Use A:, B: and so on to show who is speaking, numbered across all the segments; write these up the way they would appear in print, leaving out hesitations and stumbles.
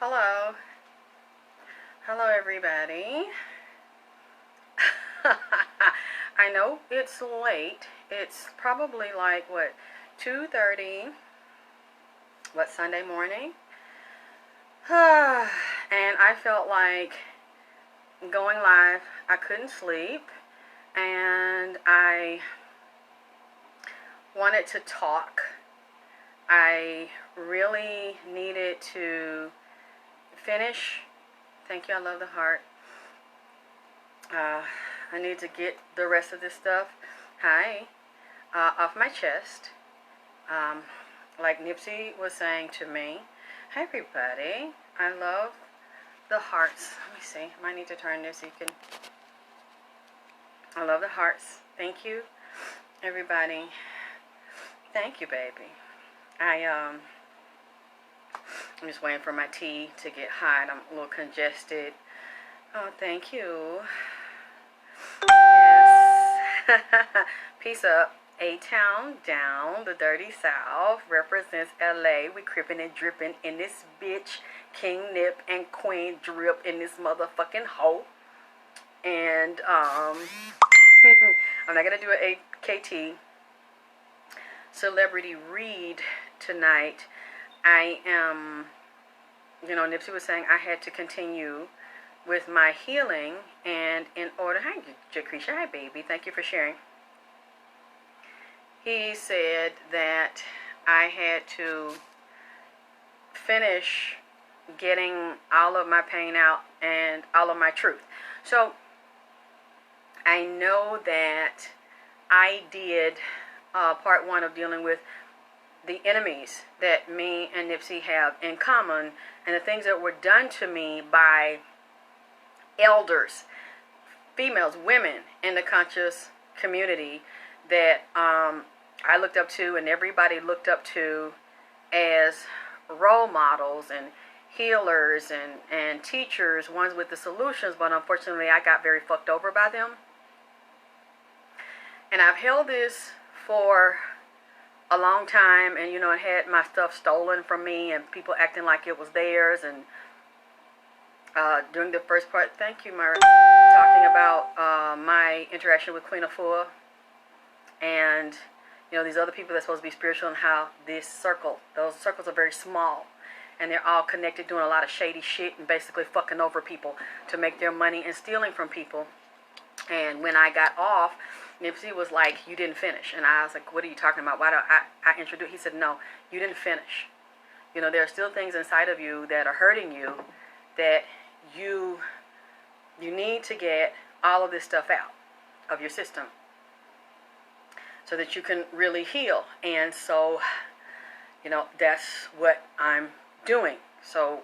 A: Hello. Hello, everybody. I know it's late. It's probably like, 2:30, Sunday morning? And I felt like going live. I couldn't sleep. And I wanted to talk. I really needed to finish. Thank you. I love the heart. I need to get the rest of this stuff, off my chest. Like Nipsey was saying to me, "Hi everybody, I love the hearts." Let me see. I might need to turn this so you can. I love the hearts. Thank you, everybody. Thank you, baby. I'm just waiting for my tea to get hot. I'm a little congested. Oh, thank you. Yes. Peace up. A-Town down, the dirty South represents LA. We crippin' and drippin' in this bitch. King Nip and Queen Drip in this motherfucking hoe. And I'm not gonna do a KT celebrity read tonight. I am, Nipsey was saying I had to continue with my healing, and in order, hi Jacrisha, hi baby, thank you for sharing. He said that I had to finish getting all of my pain out and all of my truth. So I know that I did part one of dealing with the enemies that me and Nipsey have in common, and the things that were done to me by elders, females, women in the conscious community that I looked up to, and everybody looked up to as role models and healers and teachers, ones with the solutions. But unfortunately, I got very fucked over by them. And I've held this for a long time, and I had my stuff stolen from me and people acting like it was theirs. And during the first part, thank you, Myra, talking about my interaction with Queen Afua and these other people that's supposed to be spiritual, and how those circles are very small, and they're all connected, doing a lot of shady shit and basically fucking over people to make their money and stealing from people. And when I got off, Nipsey was like, "You didn't finish." And I was like, "What are you talking about? Why do I introduce?" He said, "No, you didn't finish. There are still things inside of you that are hurting you, that you need to get all of this stuff out of your system so that you can really heal." And so, that's what I'm doing. So,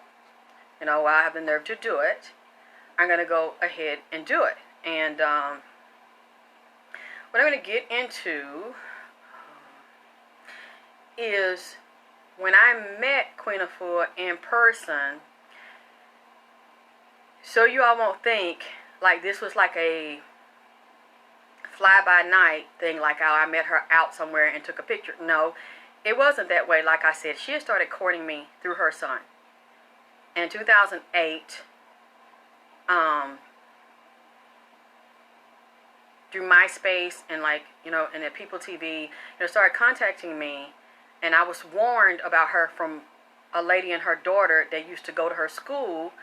A: while I have the nerve to do it, I'm going to go ahead and do it. And what I'm going to get into is when I met Queen Afua in person, so you all won't think like this was like a fly-by-night thing, like how I met her out somewhere and took a picture. No, it wasn't that way. Like I said, she had started courting me through her son. In 2008, through MySpace and and at People TV, started contacting me, and I was warned about her from a lady and her daughter that used to go to her school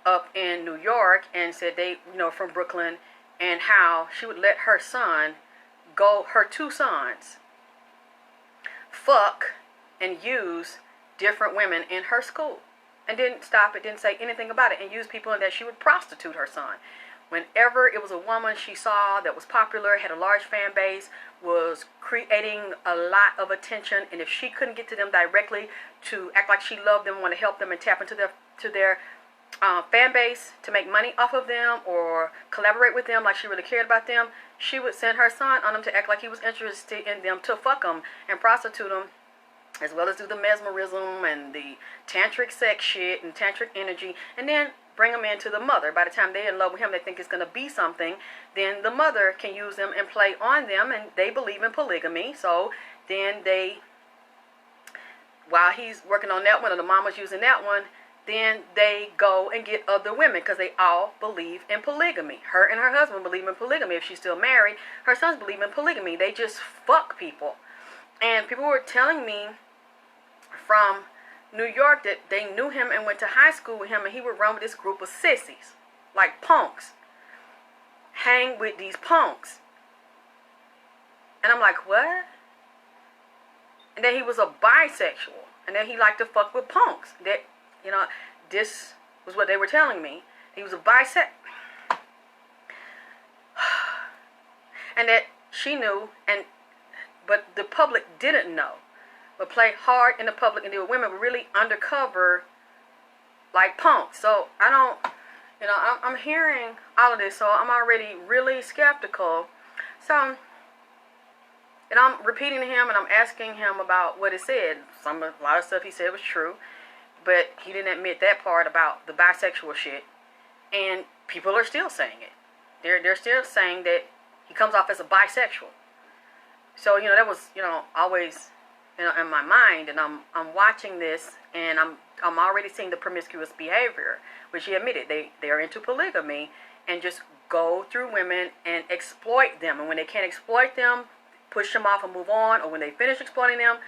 A: up in New York, and said they, from Brooklyn, and how she would let her two sons, fuck and use different women in her school, and didn't stop it, didn't say anything about it, and use people, and that she would prostitute her son. Whenever it was a woman she saw that was popular, had a large fan base, was creating a lot of attention, and if she couldn't get to them directly to act like she loved them, want to help them and tap into their fan base to make money off of them or collaborate with them like she really cared about them, she would send her son on them to act like he was interested in them, to fuck them and prostitute them, as well as do the mesmerism and the tantric sex shit and tantric energy, and then bring them into the mother. By the time they're in love with him, they think it's going to be something. Then the mother can use them and play on them, and they believe in polygamy. So then while he's working on that one, or the mama's using that one, then they go and get other women because they all believe in polygamy. Her and her husband believe in polygamy. If she's still married, her sons believe in polygamy. They just fuck people. And people were telling me from New York that they knew him and went to high school with him, and he would run with this group of sissies, like punks. Hang with these punks. And I'm like, what? And then he was a bisexual. And then he liked to fuck with punks. That, you know, this was what they were telling me. He was a bisexual. And that she knew, but the public didn't know. But play hard in the public and deal with women were really undercover like punks. So I don't, you know, I'm hearing all of this, so I'm already really skeptical. So, and I'm repeating to him and I'm asking him about what it said. A lot of stuff he said was true, but he didn't admit that part about the bisexual shit. And people are still saying it. They're still saying that he comes off as a bisexual. So, you know, that was, you know, always, you know, in my mind, and I'm watching this, and I'm already seeing the promiscuous behavior, which he admitted they are into polygamy and just go through women and exploit them. And when they can't exploit them, push them off and move on. Or when they finish exploiting them,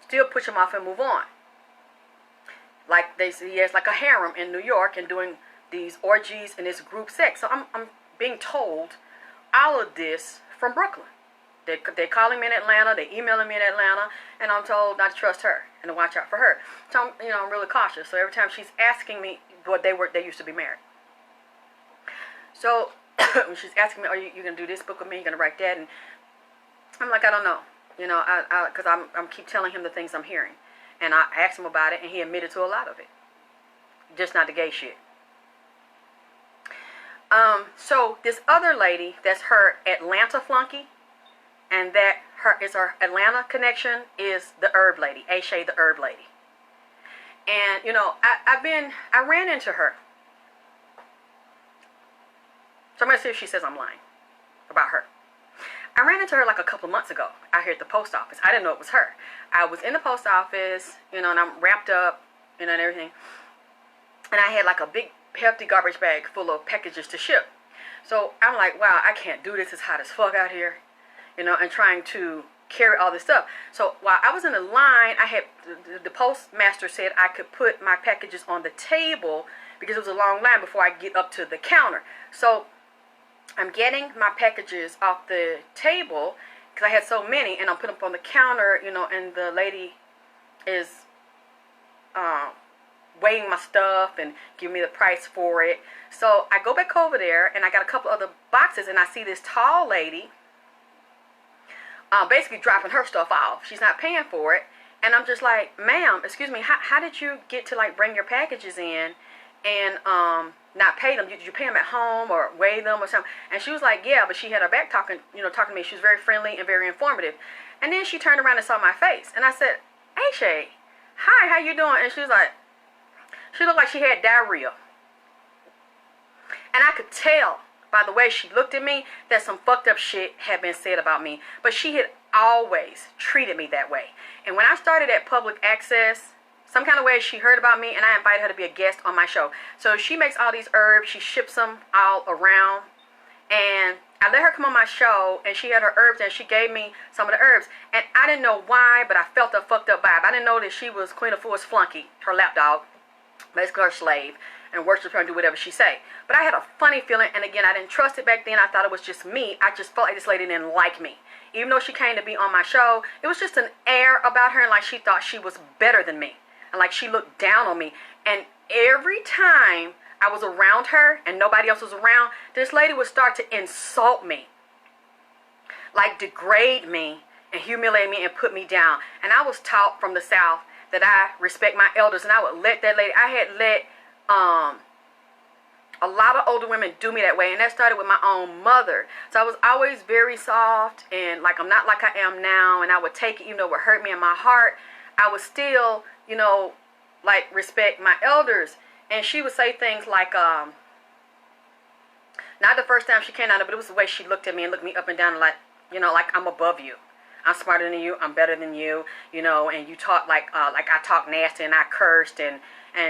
A: still push them off and move on. Like they say, he has like a harem in New York and doing these orgies and this group sex. So I'm being told all of this from Brooklyn. They calling me in Atlanta, they emailing me in Atlanta, and I'm told not to trust her and to watch out for her. So I'm really cautious. So every time she's asking me, what they used to be married. So when she's asking me, are you gonna do this book with me? You gonna write that? And I'm like, I don't know, you know, because I'm keep telling him the things I'm hearing, and I asked him about it, and he admitted to a lot of it, just not the gay shit. So this other lady, that's her Atlanta flunky. And that her Atlanta connection is the herb lady, Ashay the herb lady. And, you know, I ran into her. So I'm going to see if she says I'm lying about her. I ran into her like a couple of months ago out here at the post office. I didn't know it was her. I was in the post office, you know, and I'm wrapped up, you know, and everything. And I had like a big, hefty garbage bag full of packages to ship. So I'm like, wow, I can't do this. It's hot as fuck out here. You know, and trying to carry all this stuff. So while I was in the line, I had the postmaster said I could put my packages on the table because it was a long line before I get up to the counter. So I'm getting my packages off the table because I had so many, and I'm putting them on the counter, you know, and the lady is weighing my stuff and giving me the price for it. So I go back over there, and I got a couple other boxes, and I see this tall lady basically dropping her stuff off. She's not paying for it. And I'm just like, ma'am, excuse me, how did you get to like bring your packages in and not pay them? Did you pay them at home or weigh them or something? And she was like, yeah, but she had her back talking to me. She was very friendly and very informative. And then she turned around and saw my face. And I said, hey, Shay, hi, how you doing? And she was like, she looked like she had diarrhea. And I could tell by the way she looked at me that some fucked up shit had been said about me. But she had always treated me that way. And when I started at Public Access, some kind of way she heard about me, and I invited her to be a guest on my show. So she makes all these herbs. She ships them all around. And I let her come on my show, and she had her herbs, and she gave me some of the herbs. And I didn't know why, but I felt a fucked up vibe. I didn't know that she was Queen Afua's flunky, her lapdog, basically her slave, and worship her and do whatever she say. But I had a funny feeling, and again, I didn't trust it back then. I thought it was just me. I just felt like this lady didn't like me. Even though she came to be on my show, it was just an air about her, and like she thought she was better than me. And like she looked down on me. And every time I was around her and nobody else was around, this lady would start to insult me. Like degrade me and humiliate me and put me down. And I was taught from the South that I respect my elders, and I would let that lady, I had let a lot of older women do me that way, and that started with my own mother. So I was always very soft, and like I'm not like I am now, and I would take it even though it would hurt me in my heart. I would still, you know, like respect my elders. And she would say things like, not the first time she came out, but it was the way she looked at me and looked me up and down, like, you know, like I'm above you. I'm smarter than you, I'm better than you, you know, and you talk like I talk nasty and I cursed, and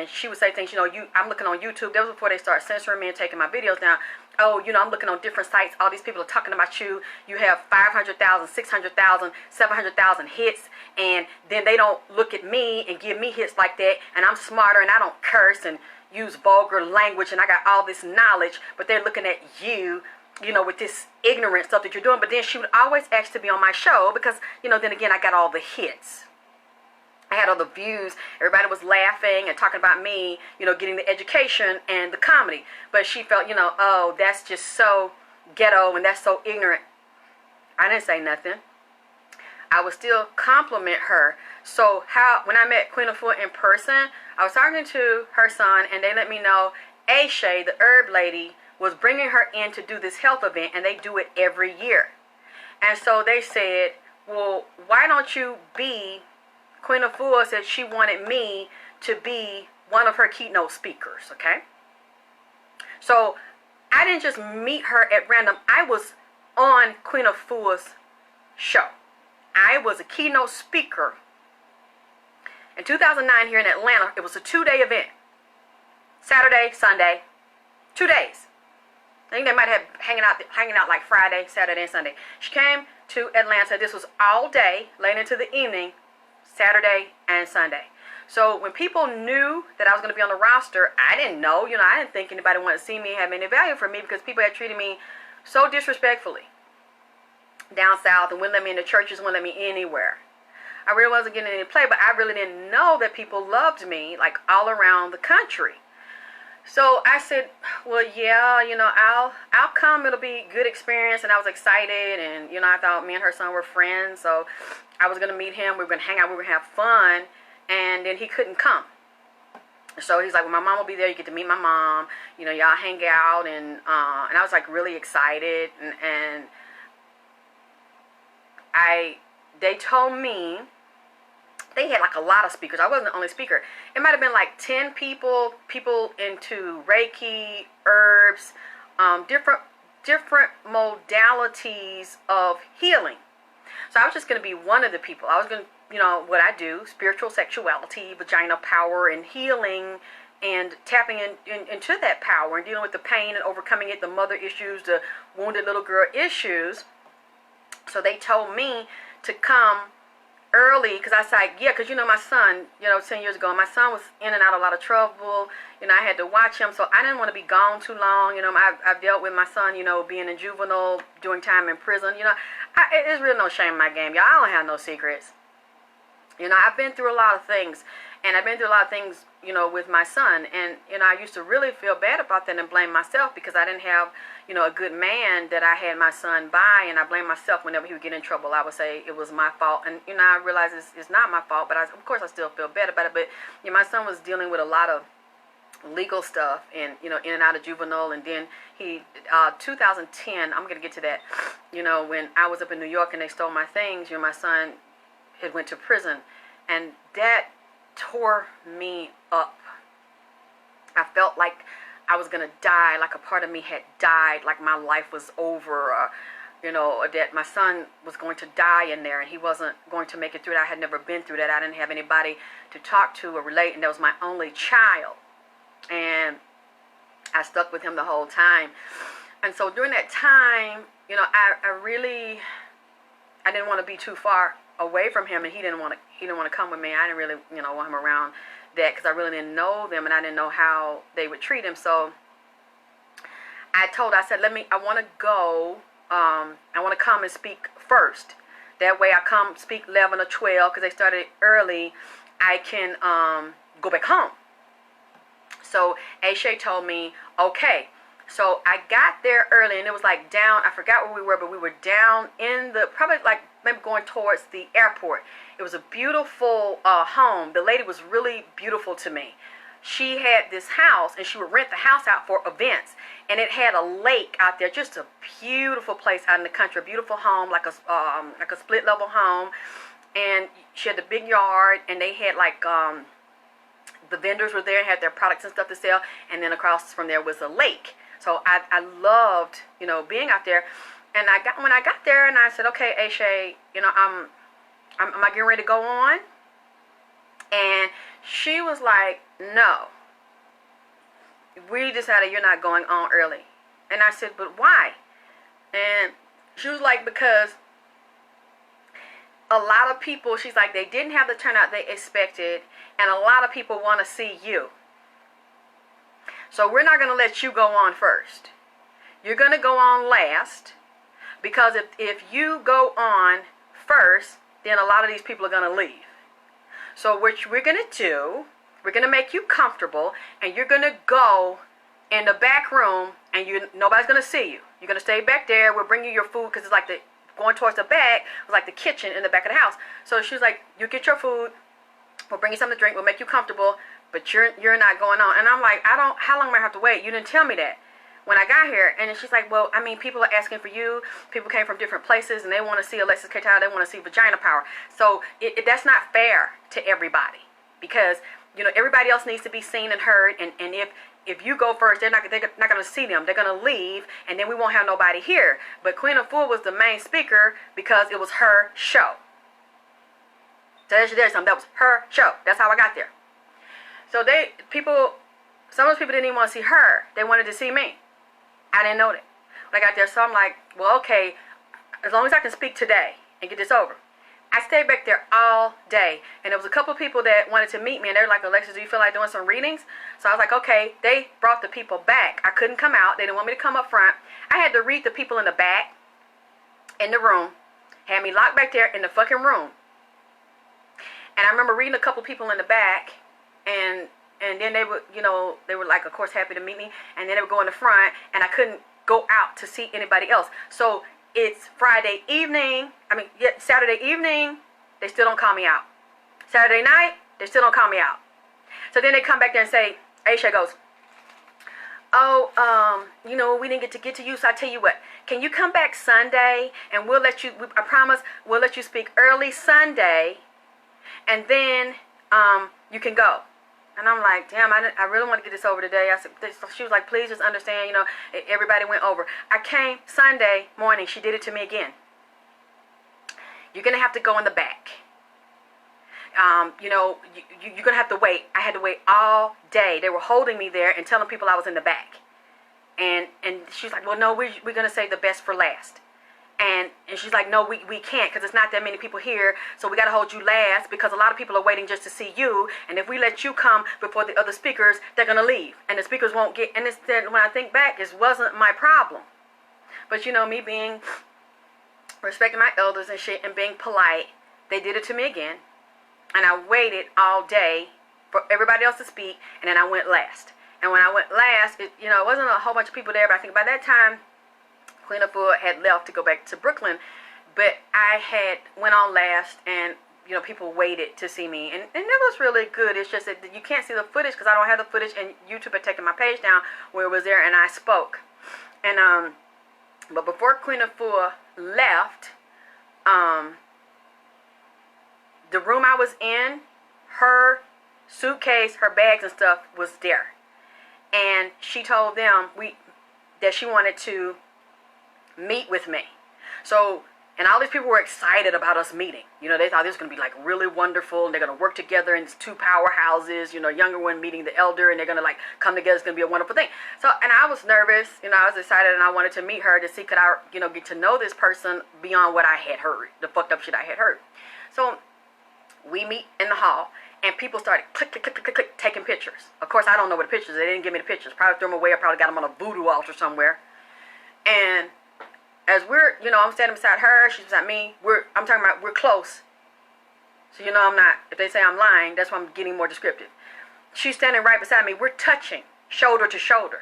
A: she would say things, you know, I'm looking on YouTube. That was before they started censoring me and taking my videos down. Oh, you know, I'm looking on different sites. All these people are talking about you. You have 500,000, 600,000, 700,000 hits, and then they don't look at me and give me hits like that, and I'm smarter and I don't curse and use vulgar language and I got all this knowledge, but they're looking at you, you know, with this ignorant stuff that you're doing. But then she would always ask to be on my show because, you know, then again, I got all the hits. I had all the views. Everybody was laughing and talking about me, you know, getting the education and the comedy. But she felt, you know, oh, that's just so ghetto and that's so ignorant. I didn't say nothing. I would still compliment her. So when I met Queen Afua in person, I was talking to her son, and they let me know Ashay, the herb lady, was bringing her in to do this health event, and they do it every year. And so they said, well, why don't you be, Queen Afua said she wanted me to be one of her keynote speakers, okay? So I didn't just meet her at random. I was on Queen Afua's show. I was a keynote speaker in 2009 here in Atlanta. It was a 2-day event. Saturday, Sunday, 2 days. I think they might have hanging out like Friday, Saturday, and Sunday. She came to Atlanta. This was all day, late into the evening, Saturday and Sunday. So when people knew that I was going to be on the roster, I didn't know. You know, I didn't think anybody wanted to see me, have any value for me, because people had treated me so disrespectfully down south and wouldn't let me into churches, wouldn't let me anywhere. I really wasn't getting any play, but I really didn't know that people loved me, like, all around the country. So I said, well, yeah, you know, I'll come. It'll be a good experience. And I was excited. And, you know, I thought me and her son were friends. So I was going to meet him. We were going to hang out. We were going to have fun. And then he couldn't come. So he's like, well, my mom will be there. You get to meet my mom. You know, y'all hang out. And I was, like, really excited. And they told me, they had like a lot of speakers. I wasn't the only speaker. It might have been like 10 people into Reiki, herbs, different modalities of healing. So I was just going to be one of the people. I was going to, you know, what I do, spiritual sexuality, vagina power, and healing, and tapping into that power and dealing with the pain and overcoming it, the mother issues, the wounded little girl issues. So they told me to come early, because I was like, yeah, because, you know, my son, you know, 10 years ago, my son was in and out of a lot of trouble. You know, I had to watch him, so I didn't want to be gone too long. You know, I've dealt with my son, you know, being a juvenile, doing time in prison. You know, it's really no shame in my game, y'all. I don't have no secrets. You know, I've been through a lot of things, and I've been through a lot of things, you know, with my son. And, you know, I used to really feel bad about that and blame myself because I didn't have, you know, a good man that I had my son by, and I blame myself whenever he would get in trouble. I would say it was my fault. And, you know, I realize it's not my fault, but of course I still feel bad about it. But, you know, my son was dealing with a lot of legal stuff and, you know, in and out of juvenile. And then 2010, I'm going to get to that, you know, when I was up in New York and they stole my things, you know, my son had went to prison, and that tore me up. I felt like I was going to die, like a part of me had died, like my life was over, you know, that my son was going to die in there and he wasn't going to make it through it. I had never been through that. I didn't have anybody to talk to or relate, and that was my only child. And I stuck with him the whole time. And so during that time, you know, I didn't want to be too far away from him, and he didn't want to come with me. I didn't really, you know, want him around that because I really didn't know them, and I didn't know how they would treat him. So I said, I want to go, I want to come and speak first. That way I come speak 11 or 12, because they started early, I can go back home. So Ashay told me, okay. So I got there early, and it was like down, I forgot where we were, but we were down in probably like maybe going towards the airport. It was a beautiful home. The lady was really beautiful to me. She had this house, and she would rent the house out for events, and it had a lake out there, just a beautiful place out in the country, a beautiful home, like a split level home. And she had the big yard, and they had like the vendors were there, had their products and stuff to sell, and then across from there was a lake. So I loved, you know, being out there. And when I got there, and I said, okay, Aisha, you know, am I getting ready to go on? And she was like, no. We decided you're not going on early. And I said, but why? And she was like, because a lot of people, she's like, they didn't have the turnout they expected, and a lot of people want to see you. So we're not going to let you go on first. You're going to go on last, because if you go on first, then a lot of these people are going to leave. So what we're going to do, we're going to make you comfortable, and you're going to go in the back room, and nobody's going to see you. You're going to stay back there. We'll bring you your food, because it's like going towards the back was like the kitchen in the back of the house. So she was like, you get your food, we'll bring you something to drink, we'll make you comfortable, but you're not going on. And I'm like, how long am I have to wait? You didn't tell me that when I got here. And then she's like, well, I mean, people are asking for you. People came from different places, and they want to see Alexis K-Tile. They want to see vagina power. So that's not fair to everybody, because, you know, everybody else needs to be seen and heard. And if you go first, they're not going to see them. They're going to leave, and then we won't have nobody here. But Queen Afua was the main speaker because it was her show. So there's something. That was her show. That's how I got there. So some of those people didn't even want to see her. They wanted to see me. I didn't know that when I got there. So I'm like, well, okay, as long as I can speak today and get this over. I stayed back there all day, and there was a couple of people that wanted to meet me, and they were like, Alexis, do you feel like doing some readings? So I was like, okay. They brought the people back. I couldn't come out. They didn't want me to come up front. I had to read the people in the back, in the room, had me locked back there in the fucking room. And I remember reading a couple people in the back, and then they were like, of course, happy to meet me, and then they would go in the front, and I couldn't go out to see anybody else. So it's Saturday evening, they still don't call me out. Saturday night, they still don't call me out. So then they come back there and say, Aisha goes, oh, we didn't get to you, so I tell you what, can you come back Sunday, and I promise, we'll let you speak early Sunday, and then you can go. And I'm like, damn, I really want to get this over today. She was like, please just understand, everybody went over. I came Sunday morning. She did it to me again. You're going to have to go in the back. You're going to have to wait. I had to wait all day. They were holding me there and telling people I was in the back. And she's like, well, no, we're going to save the best for last. And she's like, no, we can't, because it's not that many people here, so we got to hold you last, because a lot of people are waiting just to see you, and if we let you come before the other speakers, they're going to leave, and the speakers won't get, and when I think back, it wasn't my problem. But, me being, respecting my elders and shit, and being polite, they did it to me again, and I waited all day for everybody else to speak, and then I went last. And when I went last, it wasn't a whole bunch of people there, but I think by that time, Queen Afua had left to go back to Brooklyn, but I had went on last, and people waited to see me, and it was really good. It's just that you can't see the footage because I don't have the footage, and YouTube had taken my page down where it was there, and I spoke. And but before Queen Afua left, the room I was in, her suitcase, her bags and stuff was there, and she told them that she wanted to meet with me. So, and all these people were excited about us meeting. They thought this was going to be like really wonderful, and they're going to work together in these two powerhouses, younger one meeting the elder, and they're going to like come together. It's going to be a wonderful thing. So, and I was nervous, I was excited, and I wanted to meet her to see could I, get to know this person beyond what I had heard, the fucked up shit I had heard. So, we meet in the hall, and people started click, click, click, click, click, click, taking pictures. Of course, I don't know what the pictures. They didn't give me the pictures. Probably threw them away. I probably got them on a voodoo altar somewhere. And as we're, I'm standing beside her, she's beside me, we're close. So, I'm not, if they say I'm lying, that's why I'm getting more descriptive. She's standing right beside me, we're touching, shoulder to shoulder.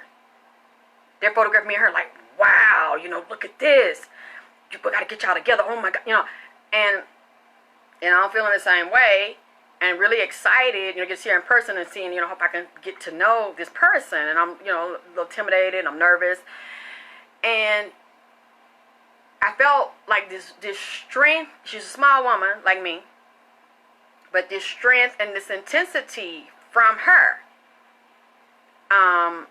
A: They're photographing me and her like, wow, look at this. You gotta get y'all together, oh my God, and I'm feeling the same way, and really excited, get to see her in person and seeing, hope I can get to know this person, and I'm, a little intimidated, I'm nervous, and I felt like this strength. She's a small woman like me, but this strength and this intensity from her. And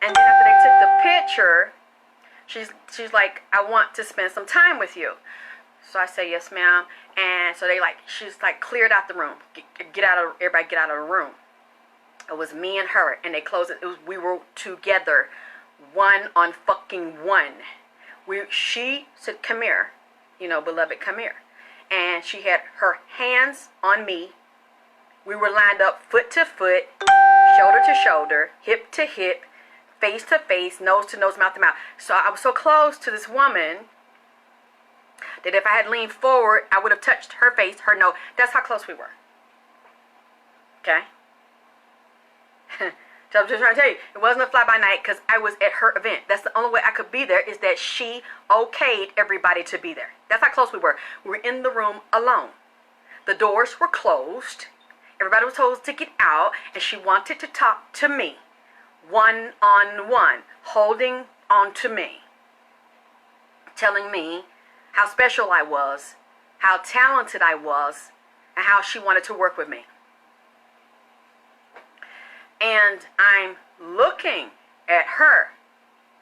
A: then after they took the picture, She's like, I want to spend some time with you. So I say, yes, ma'am. And so she's like, cleared out the room. Everybody get out of the room. It was me and her, and they closed it. We were together, 1-on-1. She said, come here, beloved, come here. And she had her hands on me. We were lined up foot to foot, shoulder to shoulder, hip to hip, face to face, nose to nose, mouth to mouth. So I was so close to this woman that if I had leaned forward, I would have touched her face, her nose. That's how close we were. Okay? So I'm just trying to tell you, it wasn't a fly-by-night because I was at her event. That's the only way I could be there, is that she okayed everybody to be there. That's how close we were. We were in the room alone. The doors were closed. Everybody was told to get out, and she wanted to talk to me, 1-on-1, holding on to me, telling me how special I was, how talented I was, and how she wanted to work with me. And I'm looking at her,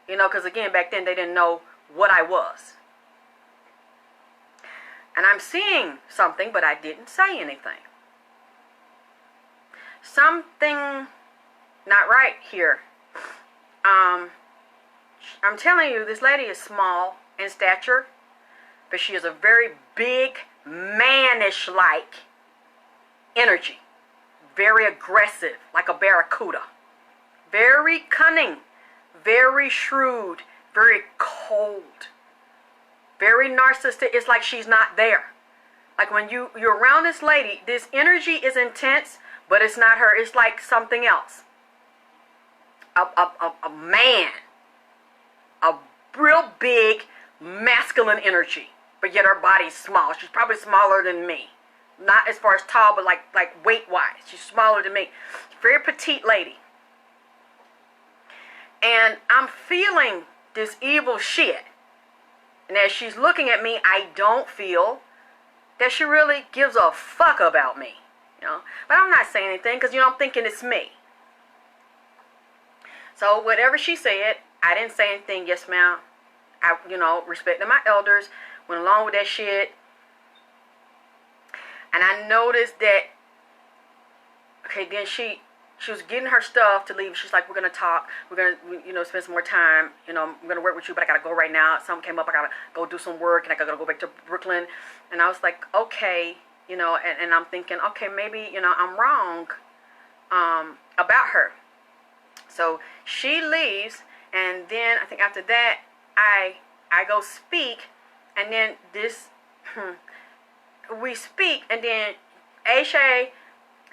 A: because again, back then they didn't know what I was. And I'm seeing something, but I didn't say anything. Something not right here. I'm telling you, this lady is small in stature, but she has a very big, mannish-like energy. Very aggressive, like a barracuda. Very cunning, very shrewd, very cold, very narcissistic. It's like she's not there. Like when you're around this lady, this energy is intense, but it's not her. It's like something else. A man. A real big, masculine energy. But yet her body's small. She's probably smaller than me. Not as far as tall, but like weight-wise. She's smaller than me. Very petite lady. And I'm feeling this evil shit. And as she's looking at me, I don't feel that she really gives a fuck about me. But I'm not saying anything because, I'm thinking it's me. So whatever she said, I didn't say anything. Yes, ma'am. I, respected my elders. Went along with that shit. And I noticed that, okay, then she was getting her stuff to leave. She's like, we're going to talk. We're going to, spend some more time. I'm going to work with you, but I got to go right now. Something came up. I got to go do some work, and I got to go back to Brooklyn. And I was like, okay, and I'm thinking, okay, maybe, I'm wrong about her. So she leaves, and then I think after that, I go speak, and then we speak, and then Aisha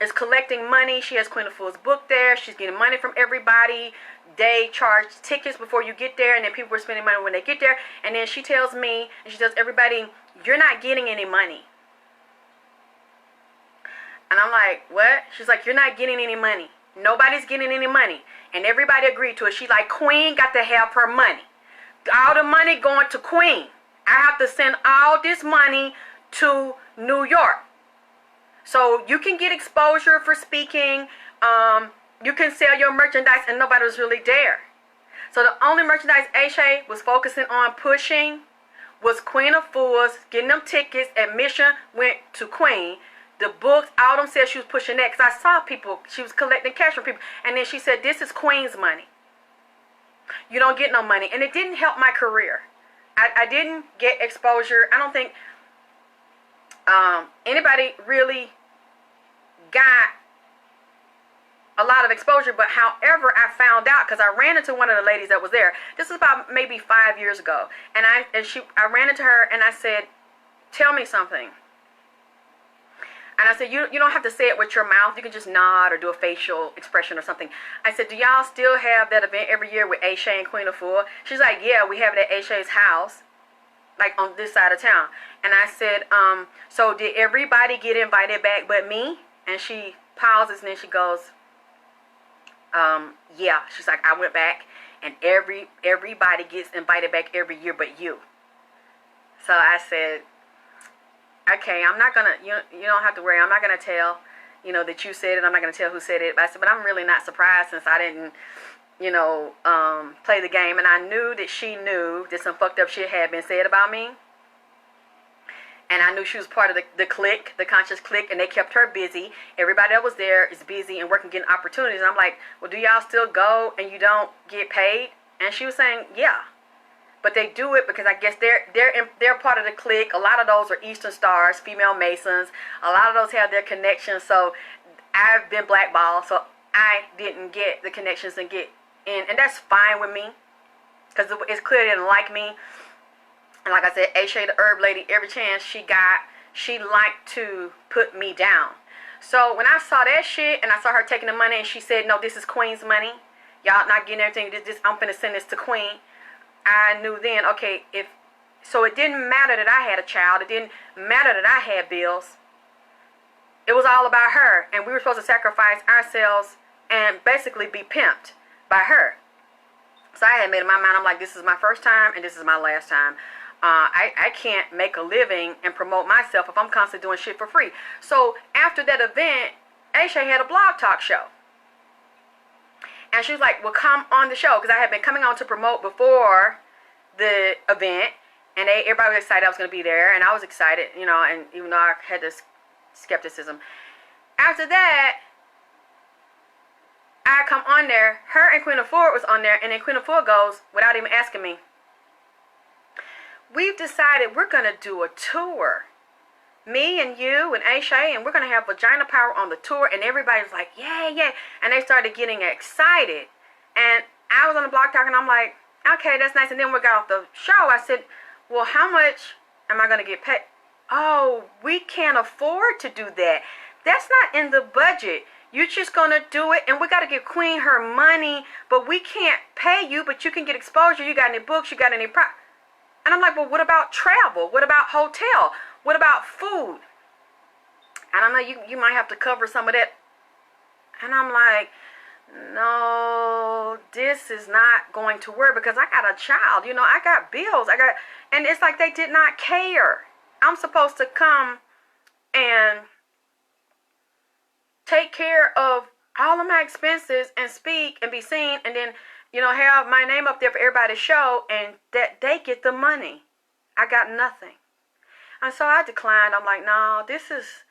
A: is collecting money. She has Queen Afua's book there. She's getting money from everybody. They charge tickets before you get there, and then people are spending money when they get there. And then she tells me, and she tells everybody, you're not getting any money. And I'm like, what? She's like, you're not getting any money. Nobody's getting any money. And everybody agreed to it. She's like, Queen got to have her money. All the money going to Queen. I have to send all this money to New York. So you can get exposure for speaking. You can sell your merchandise, and nobody was really there. So the only merchandise Aisha was focusing on pushing was Queen Afua's, getting them tickets. Admission went to Queen. The books, all them said she was pushing that, because I saw people, she was collecting cash from people. And then she said, this is Queen's money. You don't get no money. And it didn't help my career. I didn't get exposure. I don't think anybody really got a lot of exposure. But however, I found out, because I ran into one of the ladies that was there. This is about maybe 5 years ago. And I ran into her, and I said, tell me something. And I said, you don't have to say it with your mouth. You can just nod or do a facial expression or something. I said, do y'all still have that event every year with Aisha and Queen Afua? She's like, yeah, we have it at Aisha's house, like on this side of town. And I said, so did everybody get invited back but me? And she pauses, and then she goes, yeah. She's like, I went back, and everybody gets invited back every year but you. So I said, okay, I'm not going to, you don't have to worry. I'm not going to tell, that you said it. I'm not going to tell who said it. But I said, but I'm really not surprised, since I didn't, play the game. And I knew that she knew that some fucked up shit had been said about me. And I knew she was part of the clique, the conscious clique, and they kept her busy. Everybody that was there is busy and working, getting opportunities. And I'm like, well, do y'all still go and you don't get paid? And she was saying, yeah. But they do it because I guess they're part of the clique. A lot of those are Eastern Stars, female Masons. A lot of those have their connections. So I've been blackballed, so I didn't get the connections and get in. And that's fine with me because it's clear they didn't like me. And like I said, Ashay, the herb lady, every chance she got, she liked to put me down. So when I saw that shit and I saw her taking the money and she said, no, this is Queen's money. Y'all not getting everything. I'm finna send this to Queen. I knew then, okay, so it didn't matter that I had a child. It didn't matter that I had bills. It was all about her. And we were supposed to sacrifice ourselves and basically be pimped by her. So I had made up my mind. I'm like, this is my first time and this is my last time. I can't make a living and promote myself if I'm constantly doing shit for free. So after that event, Ashay had a blog talk show. And she was like, well, come on the show. Because I had been coming on to promote before the event. And everybody was excited I was going to be there. And I was excited, and even though I had this skepticism. After that, I come on there. Her and Queen Afua was on there. And then Queen Afua goes, without even asking me, we've decided we're going to do a tour. Me and you and Ashay, and we're going to have Vagina Power on the tour. And everybody's like, yeah, yeah. And they started getting excited. And I was on the blog talking, and I'm like, okay, that's nice. And then we got off the show. I said, well, how much am I going to get paid? Oh, we can't afford to do that. That's not in the budget. You're just going to do it, and we got to give Queen her money, but we can't pay you, but you can get exposure. You got any books? You got any And I'm like, well, what about travel? What about hotel? What about food? And I'm like, you might have to cover some of that. And I'm like, no, this is not going to work because I got a child. I got bills. And it's like they did not care. I'm supposed to come and take care of all of my expenses and speak and be seen and then have my name up there for everybody to show, and that they get the money. I got nothing. And so I declined. I'm like, no, this is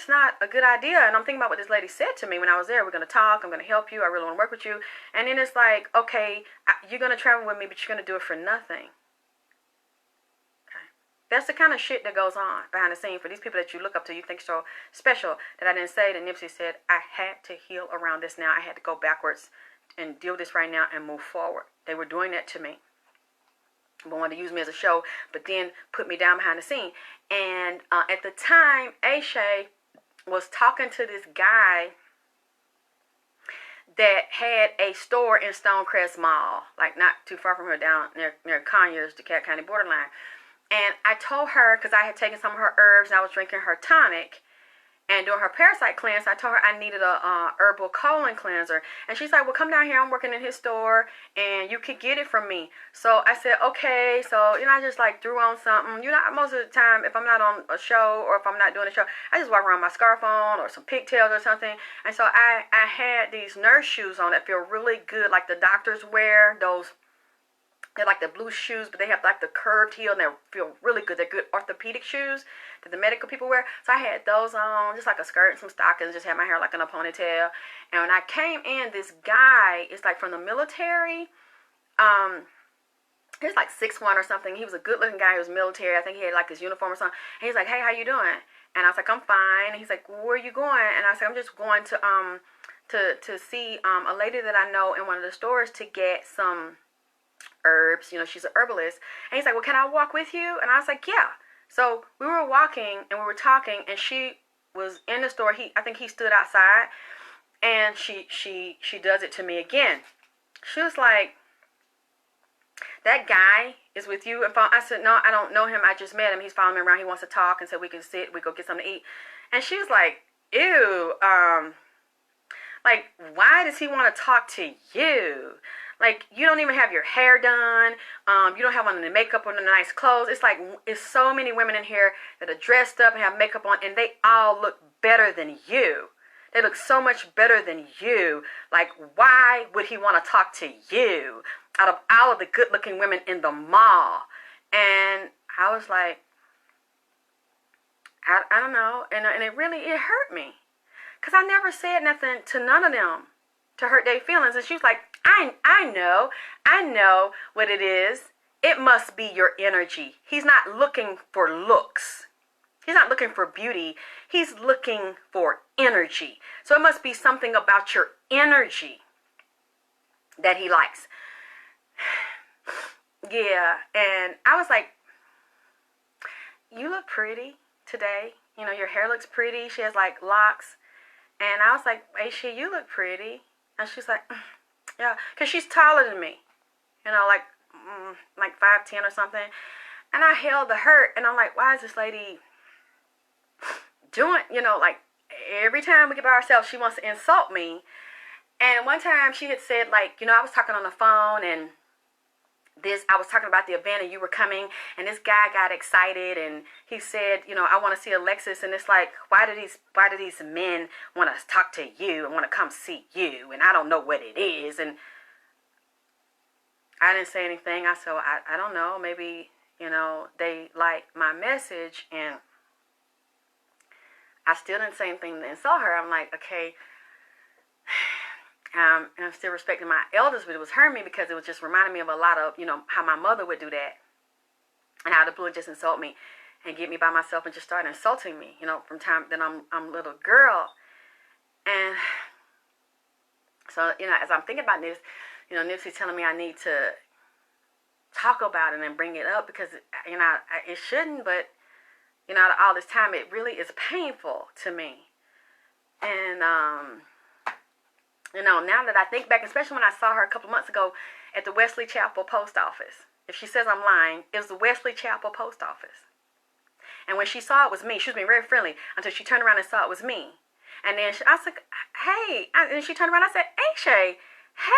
A: not a good idea. And I'm thinking about what this lady said to me when I was there. We're going to talk. I'm going to help you. I really want to work with you. And then it's like, okay, you're going to travel with me, but you're going to do it for nothing. Okay. That's the kind of shit that goes on behind the scene for these people that you look up to, you think so special, that I didn't say that Nipsey said, I had to heal around this now. I had to go backwards and deal with this right now and move forward. They were doing that to me. They wanted to use me as a show, but then put me down behind the scene. And at the time, Ashay was talking to this guy that had a store in Stonecrest Mall, like not too far from her, down near Conyers, DeKalb County borderline. And I told her, because I had taken some of her herbs and I was drinking her tonic, and doing her parasite cleanse, I told her I needed a herbal colon cleanser. And she's like, well, come down here. I'm working in his store, and you could get it from me. So I said, okay. So, I just threw on something. Most of the time, if I'm not on a show or if I'm not doing a show, I just walk around with my scarf on or some pigtails or something. And so I had these nurse shoes on that feel really good, like the doctors wear. They're like the blue shoes, but they have like the curved heel, and they feel really good. They're good orthopedic shoes that the medical people wear. So I had those on, just like a skirt and some stockings, just had my hair like in a ponytail. And when I came in, this guy is like from the military. He was like 6'1" or something. He was a good looking guy. He was military. I think he had like his uniform or something. And he's like, hey, how you doing? And I was like, I'm fine. And he's like, where are you going? And I said, I'm just going to see a lady that I know in one of the stores to get some herbs. She's an herbalist. And he's like, well, can I walk with you? And I was like, yeah. So we were walking and we were talking, and she was in the store. I think he stood outside, and she does it to me again. She was like, that guy is with you? And I said, no, I don't know him. I just met him. He's following me around. He wants to talk, and said we can sit. We go get something to eat. And she was like, ew. Like, why does he want to talk to you? Like, you don't even have your hair done. You don't have on the makeup or the nice clothes. It's like, it's so many women in here that are dressed up and have makeup on, and they all look better than you. They look so much better than you. Like, why would he want to talk to you out of all of the good-looking women in the mall? And I was like, I don't know. And it hurt me. Because I never said nothing to none of them to hurt their feelings. And she was like, I know what it is. It must be your energy. He's not looking for looks. He's not looking for beauty. He's looking for energy. So it must be something about your energy that he likes. Yeah, and I was like, you look pretty today. You know, your hair looks pretty. She has like locks. And I was like, Aisha, you look pretty. And she's like, yeah, because she's taller than me. You know, like 5'10" or something. And I held the hurt. And I'm like, why is this lady doing, you know, like every time we get by ourselves, she wants to insult me. And one time she had said, like, you know, I was talking on the phone and I was talking about the event and you were coming, and this guy got excited and he said, you know, I want to see Alexis. And it's like, why do these men want to talk to you and want to come see you? And I don't know what it is. And I didn't say anything. I said, I don't know. Maybe, you know, they like my message. And I still didn't say anything and saw her. I'm like, okay. And I'm still respecting my elders, but it was hurting me because it was just reminding me of a lot of, you know, how my mother would do that. And how the blue just insult me and get me by myself and just start insulting me, you know, from time that I'm a little girl. And so, you know, as I'm thinking about this, you know, Nipsey's telling me I need to talk about it and bring it up because, you know, it shouldn't, but, you know, all this time, it really is painful to me. And, you know, now that I think back, especially when I saw her a couple months ago at the Wesley Chapel post office. If she says I'm lying, it was the Wesley Chapel post office. And when she saw it was me, she was being very friendly until she turned around and saw it was me. And then I was like, hey. And she turned around and I said, Aisha,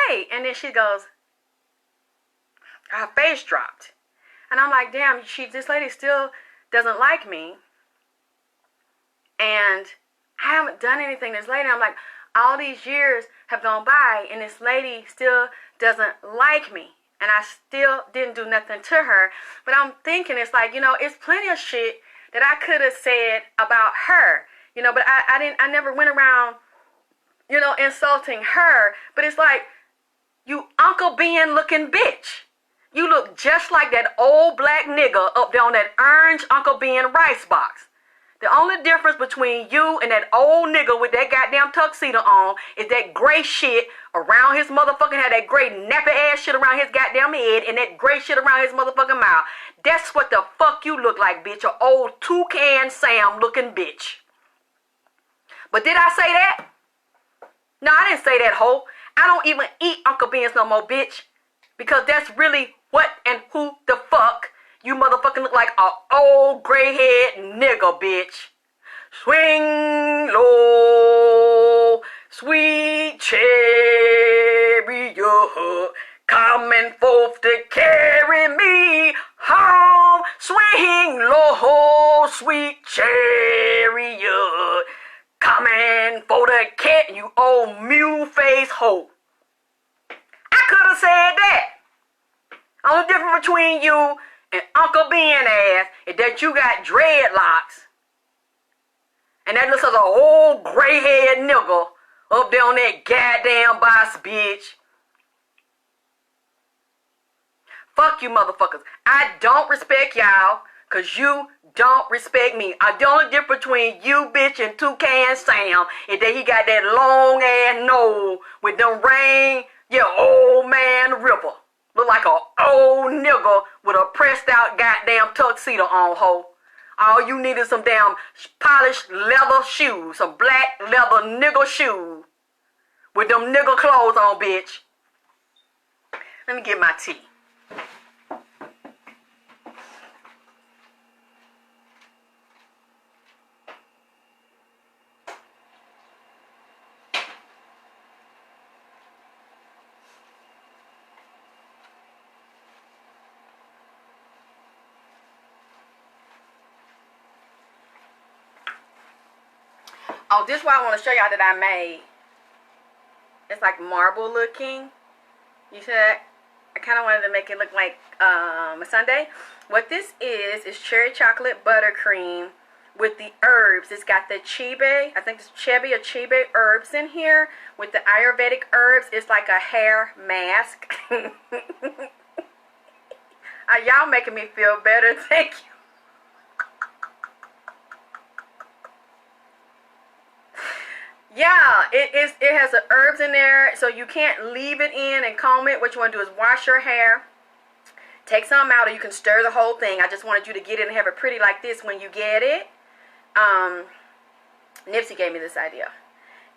A: hey. And then she goes, her face dropped. And I'm like, damn, this lady still doesn't like me. And I haven't done anything to this lady. I'm like, all these years have gone by and this lady still doesn't like me. And I still didn't do nothing to her. But I'm thinking, it's like, you know, it's plenty of shit that I could have said about her. You know, but I never went around, you know, insulting her. But it's like, you Uncle Ben looking bitch. You look just like that old black nigga up there on that orange Uncle Ben rice box. The only difference between you and that old nigga with that goddamn tuxedo on is that gray shit around his motherfucking head, that gray nappy ass shit around his goddamn head, and that gray shit around his motherfucking mouth. That's what the fuck you look like, bitch. An old Toucan Sam looking bitch. But did I say that? No, I didn't say that, hoe. I don't even eat Uncle Ben's no more, bitch. Because that's really what and who the fuck you motherfucking look like, a old gray-head nigga, bitch. Swing low, sweet chariot, coming forth to carry me home. Swing low, sweet chariot, coming for the cat, you old mule-faced hoe. I could have said that. Only difference between you and Uncle Ben ass is that you got dreadlocks. And that looks like an old gray-head nigga up there on that goddamn boss, bitch. Fuck you motherfuckers. I don't respect y'all because you don't respect me. The only difference between you, bitch, and Toucan Sam is that he got that long-ass nose with them old man ripper. Look like an old nigga with a pressed out goddamn tuxedo on, ho. All you need is some damn polished leather shoes. Some black leather nigga shoes. With them nigga clothes on, bitch. Let me get my tea. Oh, this is what I want to show y'all that I made. It's like marble looking. You see that? I kind of wanted to make it look like a sundae. What this is cherry chocolate buttercream with the herbs. It's got the chibe, I think it's chibe or chibe herbs in here with the Ayurvedic herbs. It's like a hair mask. Y'all making me feel better. Thank you. Yeah, it has the herbs in there, so you can't leave it in and comb it. What you want to do is wash your hair, take some out, or you can stir the whole thing. I just wanted you to get it and have it pretty like this when you get it. Nipsey gave me this idea.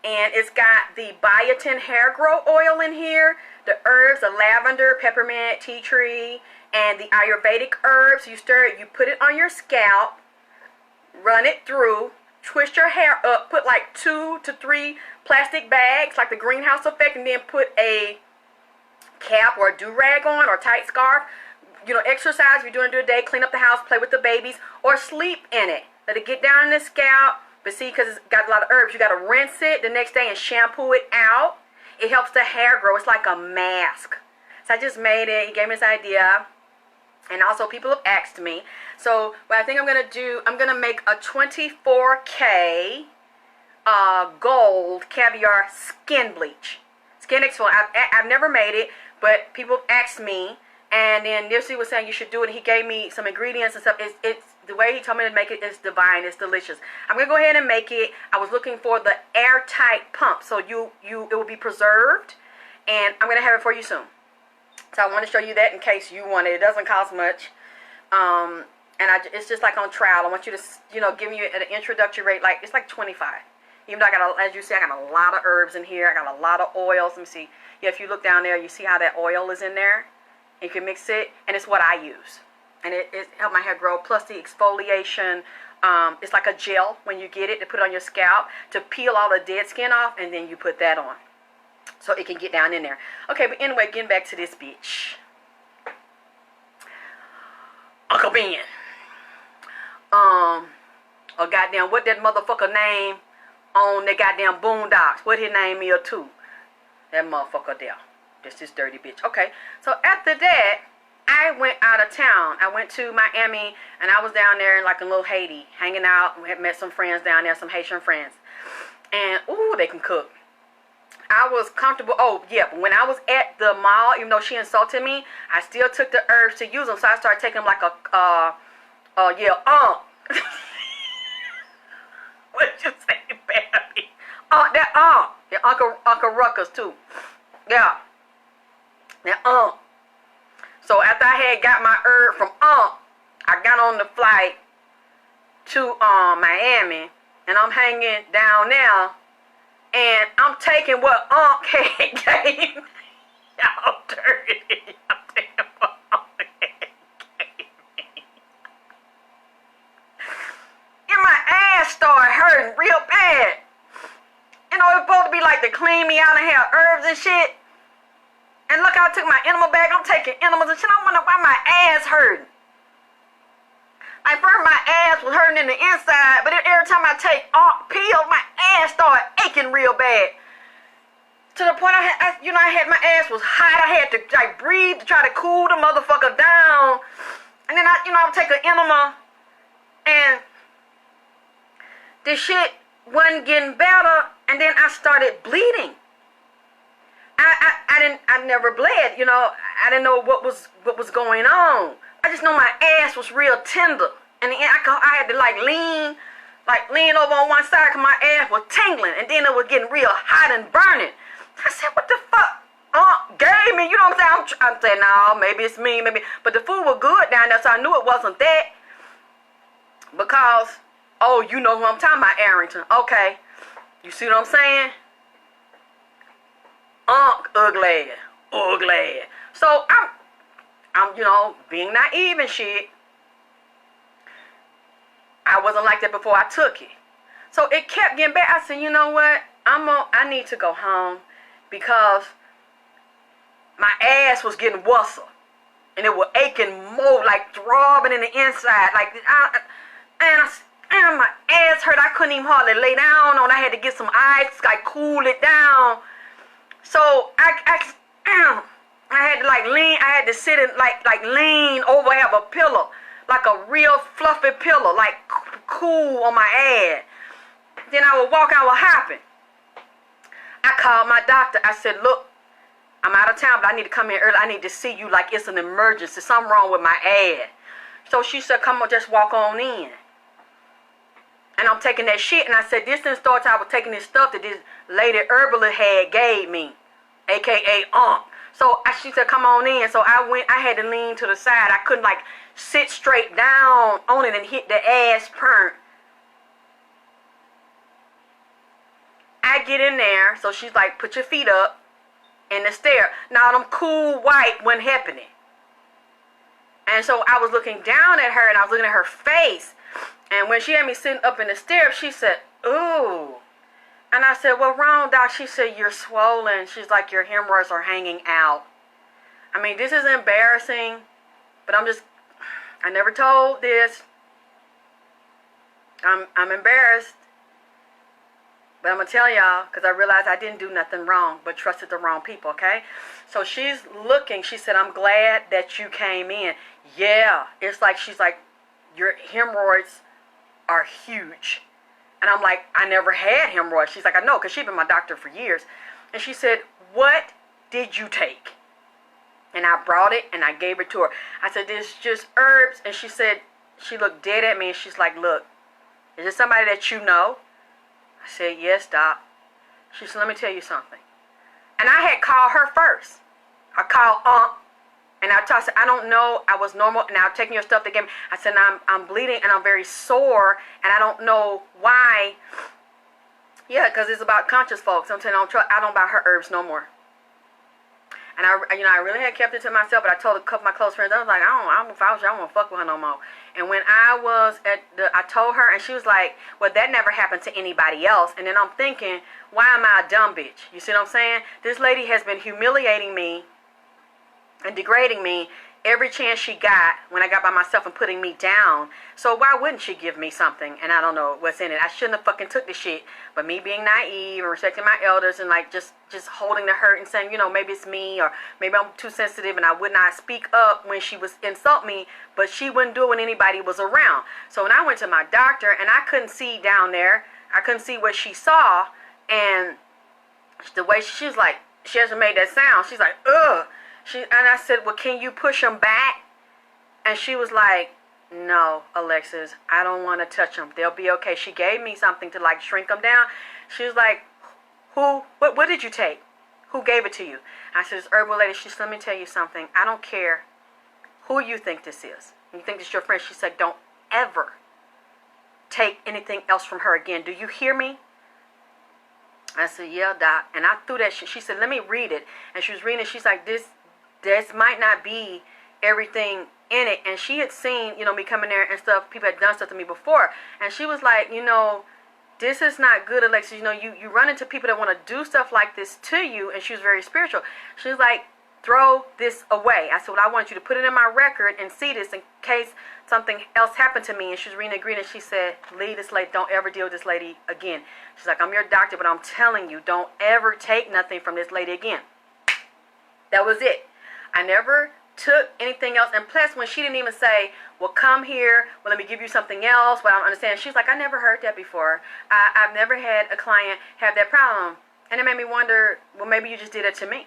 A: And it's got the biotin hair growth oil in here, the herbs, the lavender, peppermint, tea tree, and the Ayurvedic herbs. You stir it, you put it on your scalp, run it through, twist your hair up, put like 2 to 3 plastic bags, like the greenhouse effect, and then put a cap or a do-rag on or a tight scarf. You know, exercise if you're doing it during the day, clean up the house, play with the babies, or sleep in it. Let it get down in the scalp. But see, because it's got a lot of herbs, you got to rinse it the next day and shampoo it out. It helps the hair grow. It's like a mask. So I just made it. He gave me this idea. And also people have asked me. So what I think I'm going to do, I'm going to make a 24K gold caviar skin bleach. Skin exfoliant. I've never made it, but people have asked me. And then Nipsey was saying you should do it. He gave me some ingredients and stuff. It's the way he told me to make it is divine. It's delicious. I'm gonna go ahead and make it. I was looking for the airtight pump, so it will be preserved, and I'm gonna have it for you soon. So I want to show you that in case you want it. It doesn't cost much, and it's just like on trial. I want you to give you an introductory rate. Like it's like 25. Even though I got as you see, I got a lot of herbs in here. I got a lot of oils. Let me see. Yeah, if you look down there, you see how that oil is in there. You can mix it, and it's what I use. And it helped my hair grow, plus the exfoliation. It's like a gel when you get it to put on your scalp to peel all the dead skin off, and then you put that on. So it can get down in there. Okay, but anyway, getting back to this bitch. Uncle Ben. Or goddamn, what that motherfucker name on the goddamn Boondocks? What his name is too? That motherfucker there. That's this dirty bitch. Okay, so after that, I went out of town. I went to Miami, and I was down there in like a little Haiti, hanging out. We had met some friends down there, some Haitian friends. And, ooh, they can cook. I was comfortable. Oh, yeah, but when I was at the mall, even though she insulted me, I still took the herbs to use them. So I started taking them like a, What you say, baby? That, yeah, Uncle Ruckus, too. Yeah. That, So after I had got my herb from I got on the flight to Miami, and I'm hanging down now, and I'm taking what had gave me. Y'all dirty. I'm taking what had gave me. And my ass started hurting real bad. You know, it's supposed to be like to clean me out and have herbs and shit. And look, I took my enema bag. I'm taking enemas and shit. I wonder why my ass hurting. Like first my ass was hurting in the inside, but every time I take pills, my ass started aching real bad. To the point I had my ass was hot. I had to like breathe to try to cool the motherfucker down. And then I would take an enema, and this shit wasn't getting better. And then I started bleeding. I never bled, I didn't know what was going on. I just know my ass was real tender. And then I had to lean over on one side because my ass was tingling. And then it was getting real hot and burning. I said, what the fuck? Gave me, you know what I'm saying? I'm saying, no, maybe it's me, maybe. But the food was good down there, so I knew it wasn't that. Because, you know who I'm talking about, Arrington. Okay. You see what I'm saying? Ugly. So I'm being naive and shit. I wasn't like that before I took it. So it kept getting bad. I said, you know what? I need to go home because my ass was getting worse. And it was aching more, like throbbing in the inside. Like, and my ass hurt. I couldn't even hardly lay down on. I had to get some ice, like cool it down. So I had to like lean. I had to sit and like lean over, have a pillow, like a real fluffy pillow, like cool on my ass. Then I would walk out, what happened? I called my doctor. I said, look, I'm out of town, but I need to come in early. I need to see you like it's an emergency. Something wrong with my ass. So she said, come on, just walk on in. And I'm taking that shit. And I said, this didn't start till I was taking this stuff that this lady herbalist had gave me, a.k.a. So she said, come on in. So I went. I had to lean to the side. I couldn't like sit straight down on it and hit the ass perm. I get in there. So she's like, put your feet up in the stair. Now them cool white wasn't happening. And so I was looking down at her and I was looking at her face. And when she had me sitting up in the stair, she said, ooh. And I said, what's wrong, doc? She said, you're swollen. She's like, your hemorrhoids are hanging out. I mean, this is embarrassing. But I never told this. I'm embarrassed. But I'm going to tell y'all, because I realized I didn't do nothing wrong, but trusted the wrong people, okay? So she's looking. She said, I'm glad that you came in. Yeah. It's like, she's like, your hemorrhoids are huge. And I'm like, I never had hemorrhoids. She's like, I know, because she's been my doctor for years. And she said, what did you take? And I brought it, and I gave it to her. I said, this is just herbs. And she said, she looked dead at me, and she's like, look, is this somebody that you know? I said, yes, doc. She said, let me tell you something. And I had called her first. I called and I said, I don't know. I was normal. And I'm taking your stuff to get me. I said, I'm bleeding and I'm very sore. And I don't know why. Yeah, because it's about conscious folks. I'm saying I don't buy her herbs no more. And I really had kept it to myself, but I told a couple of my close friends, I was like, if I was you, I won't fuck with her no more. And when I told her, and she was like, well, that never happened to anybody else. And then I'm thinking, why am I a dumb bitch? You see what I'm saying? This lady has been humiliating me and degrading me every chance she got when I got by myself and putting me down. So why wouldn't she give me something? And I don't know what's in it. I shouldn't have fucking took the shit. But me being naive and respecting my elders and like just holding the hurt and saying, maybe it's me or maybe I'm too sensitive and I would not speak up when she was insult me, but she wouldn't do it when anybody was around. So when I went to my doctor and I couldn't see down there, I couldn't see what she saw, and the way she was like, she hasn't made that sound. She's like, ugh. And I said, well, can you push them back? And she was like, no, Alexis, I don't want to touch them. They'll be okay. She gave me something to like shrink them down. She was like, what did you take? Who gave it to you? I said, this herbal lady. She said, let me tell you something. I don't care who you think this is. You think it's your friend. She said, don't ever take anything else from her again. Do you hear me? I said, yeah, doc. And I threw that shit. She said, let me read it. And she was reading it. She's like, this might not be everything in it. And she had seen, me coming there and stuff. People had done stuff to me before. And she was like, this is not good, Alexis. You run into people that want to do stuff like this to you. And she was very spiritual. She was like, throw this away. I said, well, I want you to put it in my record and see this in case something else happened to me. And she was reading the agreement. She said, leave this lady. Don't ever deal with this lady again. She's like, I'm your doctor, but I'm telling you, don't ever take nothing from this lady again. That was it. I never took anything else. And plus, when she didn't even say, well, come here, well, let me give you something else, well, I don't understand. She's like, I never heard that before. I've never had a client have that problem. And it made me wonder, well, maybe you just did it to me.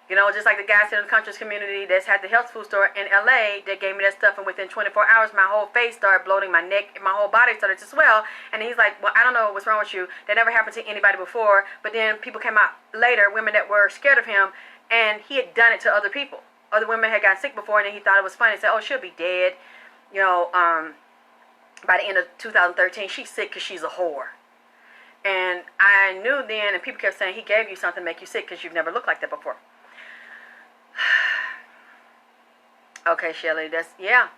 A: Just like the guy in the conscious community that's had the health food store in LA that gave me that stuff, and within 24 hours, my whole face started bloating, my neck, my whole body started to swell. And he's like, well, I don't know what's wrong with you. That never happened to anybody before. But then people came out later, women that were scared of him, and he had done it to other people. Other women had gotten sick before, and then he thought it was funny. He said, oh, she'll be dead. By the end of 2013, she's sick because she's a whore. And I knew then, and people kept saying, he gave you something to make you sick because you've never looked like that before. Okay, Shelly, yeah.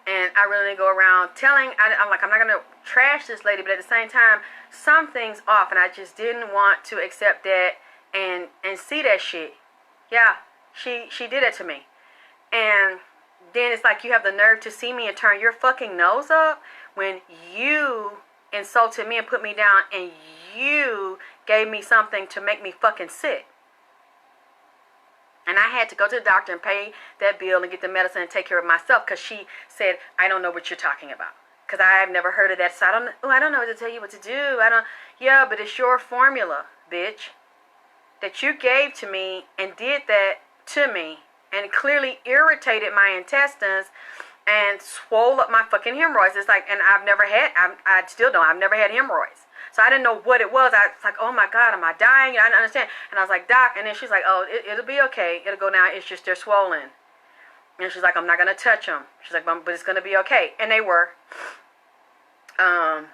A: And I really go around telling, I'm like, I'm not going to trash this lady, but at the same time, something's off, and I just didn't want to accept that and see that shit. Yeah, she did it to me. And then it's like, you have the nerve to see me and turn your fucking nose up when you insulted me and put me down and you gave me something to make me fucking sick. And I had to go to the doctor and pay that bill and get the medicine and take care of myself because she said, I don't know what you're talking about. Because I have never heard of that. So I don't know what to tell you what to do. Yeah, but it's your formula, bitch, that you gave to me and did that to me and clearly irritated my intestines and swole up my fucking hemorrhoids. It's like, and I've never had hemorrhoids. So I didn't know what it was. I was like, oh my God, am I dying? I didn't understand. And I was like, Doc, and then she's like, oh, it'll be okay. It'll go down. It's just they're swollen. And she's like, I'm not going to touch them. She's like, but it's going to be okay. And they were. I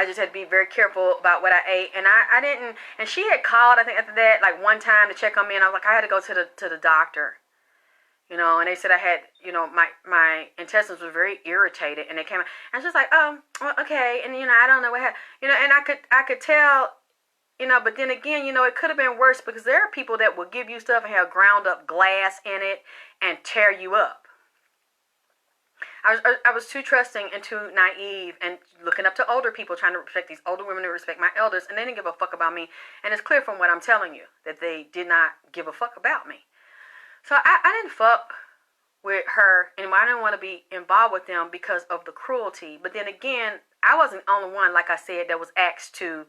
A: just had to be very careful about what I ate. And I didn't, and she had called, I think after that, like one time to check on me. And I was like, I had to go to the doctor. You know, and they said I had, you know, my intestines were very irritated, and they came out, and she's like, oh, well, okay, and, you know, I don't know what happened, you know, and I could tell, you know, but then again, you know, it could have been worse, because there are people that will give you stuff and have ground up glass in it and tear you up. I was too trusting and too naive and looking up to older people, trying to respect these older women to respect my elders, and they didn't give a fuck about me, and it's clear from what I'm telling you that they did not give a fuck about me. So I didn't fuck with her, and I didn't want to be involved with them because of the cruelty. But then again, I wasn't the only one, like I said, that was asked to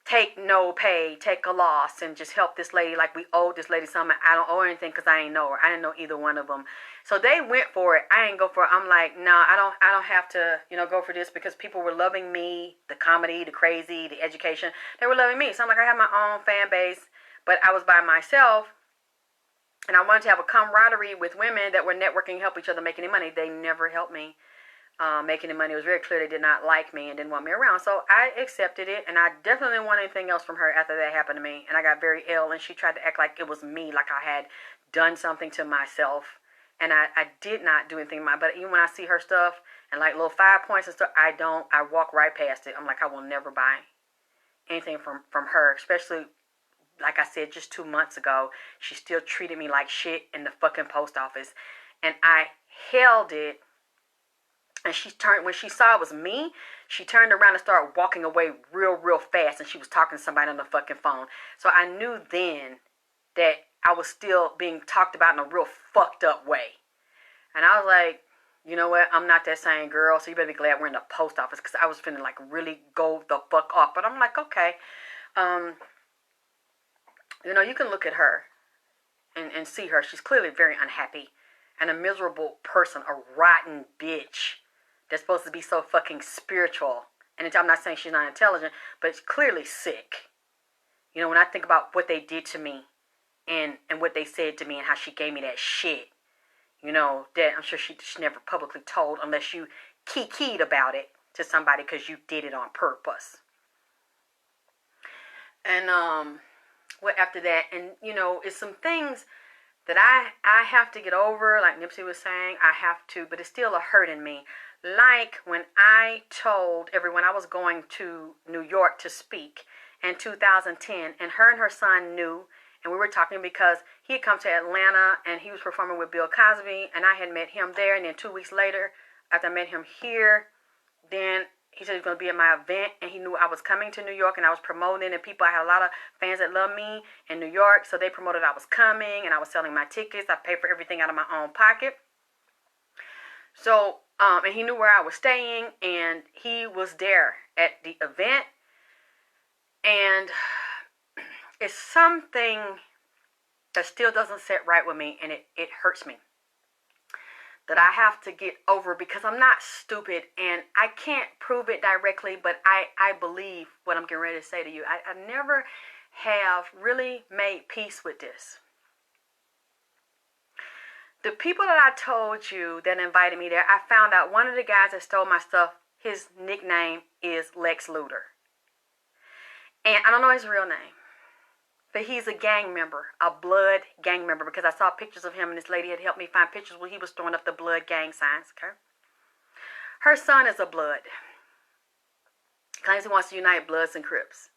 A: take no pay, take a loss, and just help this lady like we owed this lady something. I don't owe anything because I ain't know her. I didn't know either one of them. So they went for it. I ain't go for it. I'm like, no, I don't have to, you know, go for this because people were loving me, the comedy, the crazy, the education. They were loving me. So I'm like, I have my own fan base, but I was by myself. And I wanted to have a camaraderie with women that were networking, help each other, make any money. They never helped me make any money. It was very clear they did not like me and didn't want me around. So I accepted it, and I definitely didn't want anything else from her after that happened to me. And I got very ill, and she tried to act like it was me, like I had done something to myself. And I did not do anything to my, but even when I see her stuff and like little 5 points and stuff, I walk right past it. I'm like, I will never buy anything from her, especially, like I said, just 2 months ago, she still treated me like shit in the fucking post office. And I held it. And when she saw it was me, she turned around and started walking away real fast. And she was talking to somebody on the fucking phone. So I knew then that I was still being talked about in a real fucked up way. And I was like, you know what? I'm not that same girl. So you better be glad we're in the post office. Because I was feeling like really go the fuck off. But I'm like, okay. You know, you can look at her and see her. She's clearly very unhappy and a miserable person, a rotten bitch that's supposed to be so fucking spiritual. And I'm not saying she's not intelligent, but it's clearly sick. You know, when I think about what they did to me and what they said to me and how she gave me that shit, you know, that I'm sure she never publicly told unless you kikied about it to somebody because you did it on purpose. And, what after that, and you know, it's some things that I have to get over, like Nipsey was saying, I have to, but it's still a hurt in me. Like when I told everyone I was going to New York to speak in 2010, and her son knew, and we were talking because he had come to Atlanta and he was performing with Bill Cosby, and I had met him there, and then 2 weeks later, after I met him here, then he said he was going to be at my event, and he knew I was coming to New York, and I was promoting, and I had a lot of fans that love me in New York, so they promoted I was coming, and I was selling my tickets. I paid for everything out of my own pocket. So, and he knew where I was staying, and he was there at the event, and it's something that still doesn't sit right with me, and it hurts me. That I have to get over because I'm not stupid and I can't prove it directly, but I believe what I'm getting ready to say to you. I never have really made peace with this. The people that I told you that invited me there, I found out one of the guys that stole my stuff, his nickname is Lex Luthor. And I don't know his real name. But he's a gang member, a blood gang member, because I saw pictures of him, and this lady had helped me find pictures where he was throwing up the blood gang signs, okay? Her son is a blood. He claims he wants to unite Bloods and Crips.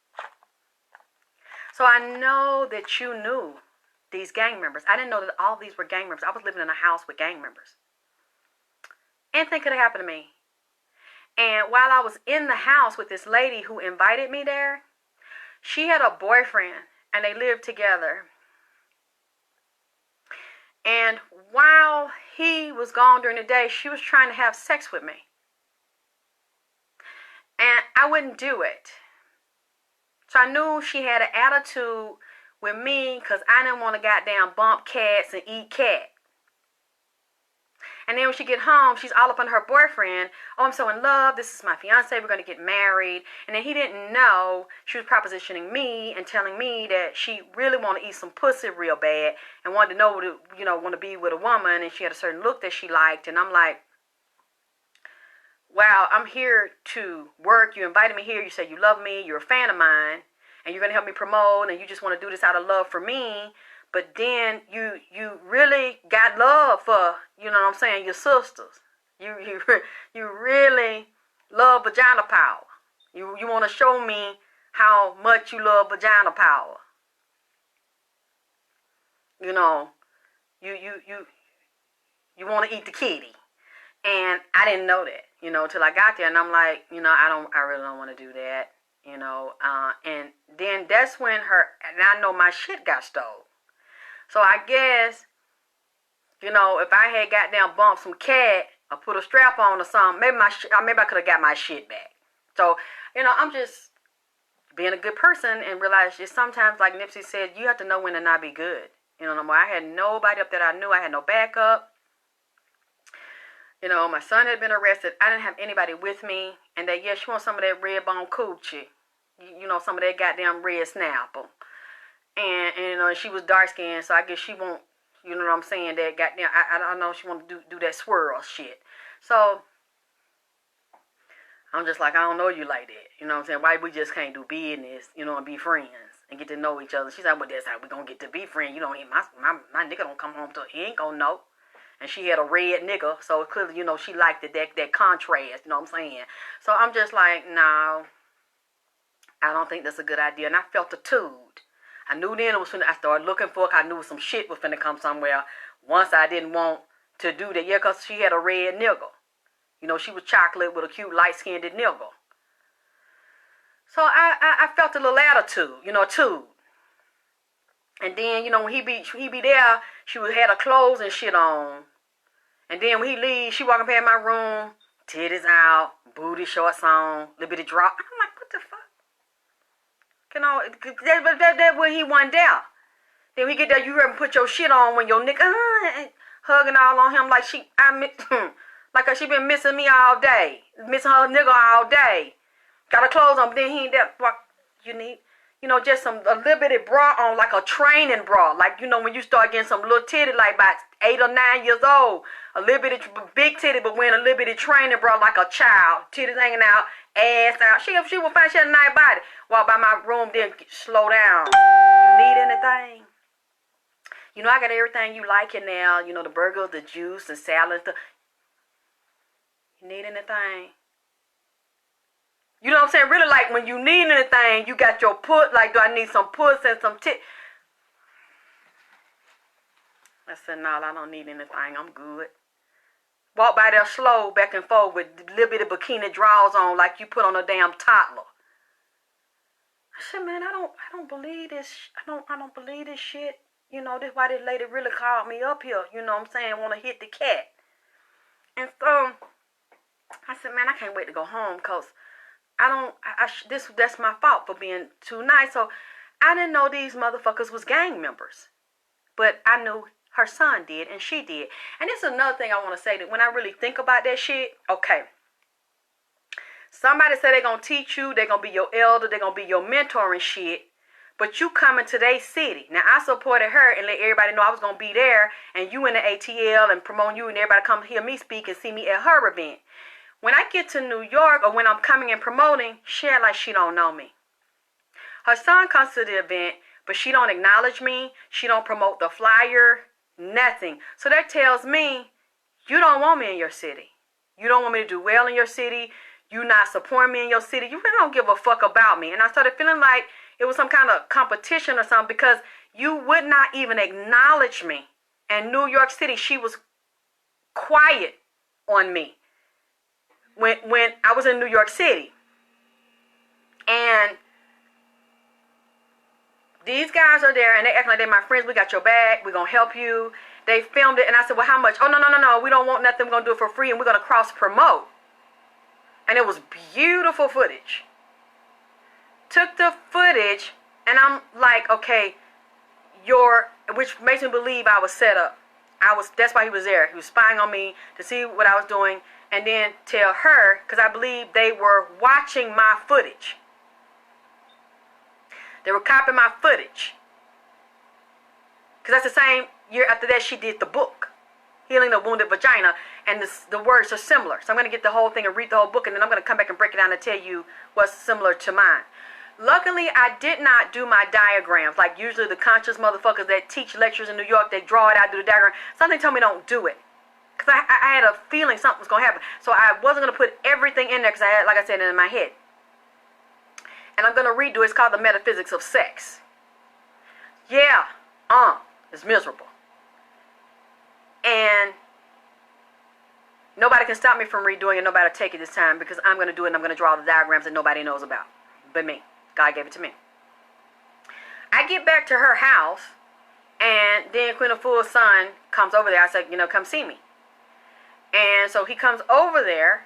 A: So I know that you knew these gang members. I didn't know that all these were gang members. I was living in a house with gang members. Anything could have happened to me. And while I was in the house with this lady who invited me there, she had a boyfriend and they lived together. And while he was gone during the day, she was trying to have sex with me. And I wouldn't do it. So I knew she had an attitude with me because I didn't want to goddamn bump cats and eat cat. And then when she get home, she's all up on her boyfriend. Oh, I'm so in love. This is my fiance. We're going to get married. And then he didn't know she was propositioning me and telling me that she really wanted to eat some pussy real bad and wanted to know, want to be with a woman. And she had a certain look that she liked. And I'm like, wow, I'm here to work. You invited me here. You said you love me. You're a fan of mine. And you're going to help me promote. And you just want to do this out of love for me. But then you really got love for, your sisters. You really love vagina power. You want to show me how much you love vagina power. You want to eat the kitty. And I didn't know that, till I got there. And I'm like, I really don't want to do that, and then that's when and I know my shit got stole. So I guess, if I had goddamn bumped some cat or put a strap on or something, maybe I could have got my shit back. So, I'm just being a good person and realize just sometimes, like Nipsey said, you have to know when to not be good. No more. I had nobody up that I knew. I had no backup. My son had been arrested. I didn't have anybody with me. And that, she wants some of that red bone coochie. Some of that goddamn red snapper. And she was dark skinned, so I guess she won't, that goddamn, I know she want to do that swirl shit. So, I'm just like, I don't know you like that. Why we just can't do business, and be friends and get to know each other. She's like, well, that's how we gonna get to be friends. My nigga don't come home till he ain't gonna know. And she had a red nigga, so clearly, she liked that contrast, So I'm just like, no, I don't think that's a good idea. And I felt the tude. I knew then I started looking for it. I knew some shit was finna come somewhere. Once I didn't want to do that. Because she had a red nigga. She was chocolate with a cute light-skinned nigga. So I felt a little attitude, tude. And then, when he be there, she had her clothes and shit on. And then when he leaves, she walking past my room, titties out, booty shorts on, little bit of drop. I'm like, what the fuck? That's when he wasn't there. Then we get there, you heard him put your shit on when your nigga hugging all on him like she been missing me all day, missing her nigga all day. Got her clothes on, but then he ain't there. What you need? Just a little bit of bra on, like a training bra. Like, when you start getting some little titty, like about 8 or 9 years old. A little bit of big titty, but wearing a little bit of training bra like a child. Titties hanging out, ass out. She will find she had a nice body. Walk by my room, then slow down. You need anything? I got everything you like in there. The burger, the juice, the salad. You need anything? You know what I'm saying? Really, like, when you need anything, you got your like, do I need some puss and some tit? I said, no, I don't need anything. I'm good. Walk by there slow, back and forth with a little bit of bikini drawers on like you put on a damn toddler. I said, man, I don't believe this. I don't believe this shit. This why this lady really called me up here. Want to hit the cat. And so, I said, man, I can't wait to go home because that's my fault for being too nice. So I didn't know these motherfuckers was gang members, but I knew her son did and she did. And this is another thing I want to say, that when I really think about that shit, okay, somebody said they're gonna teach you, they're gonna be your elder, they're gonna be your mentor and shit, but you coming to their city. Now I supported her and let everybody know I was gonna be there, and you in the ATL and promoting you, and everybody come hear me speak and see me at her event. When I get to New York, or when I'm coming and promoting, she act like she don't know me. Her son comes to the event, but she don't acknowledge me. She don't promote the flyer, nothing. So that tells me, you don't want me in your city. You don't want me to do well in your city. You not supporting me in your city. You really don't give a fuck about me. And I started feeling like it was some kind of competition or something, because you would not even acknowledge me. And New York City, she was quiet on me. when I was in New York City. And these guys are there, and they act like they're my friends. We got your back. We're going to help you. They filmed it, and I said, well, how much? Oh, no. We don't want nothing. We're going to do it for free, and we're going to cross-promote. And it was beautiful footage. Took the footage, and I'm like, okay, which makes me believe I was set up. That's why he was there. He was spying on me to see what I was doing, and then tell her, because I believe they were watching my footage. They were copying my footage. Because that's the same year after that she did the book, Healing the Wounded Vagina, and the words are similar. So I'm going to get the whole thing and read the whole book, and then I'm going to come back and break it down and tell you what's similar to mine. Luckily, I did not do my diagrams. Like usually the conscious motherfuckers that teach lectures in New York, they draw it out, do the diagram. Something told me don't do it. Because I had a feeling something was going to happen. So I wasn't going to put everything in there because I had, like I said, it in my head. And I'm going to redo it. It's called The Metaphysics of Sex. Yeah, it's miserable. And nobody can stop me from redoing it. Nobody will take it this time because I'm going to do it and I'm going to draw the diagrams that nobody knows about but me. God gave it to me. I get back to her house, and then Queen Afua's son comes over there. I said, come see me. And so he comes over there,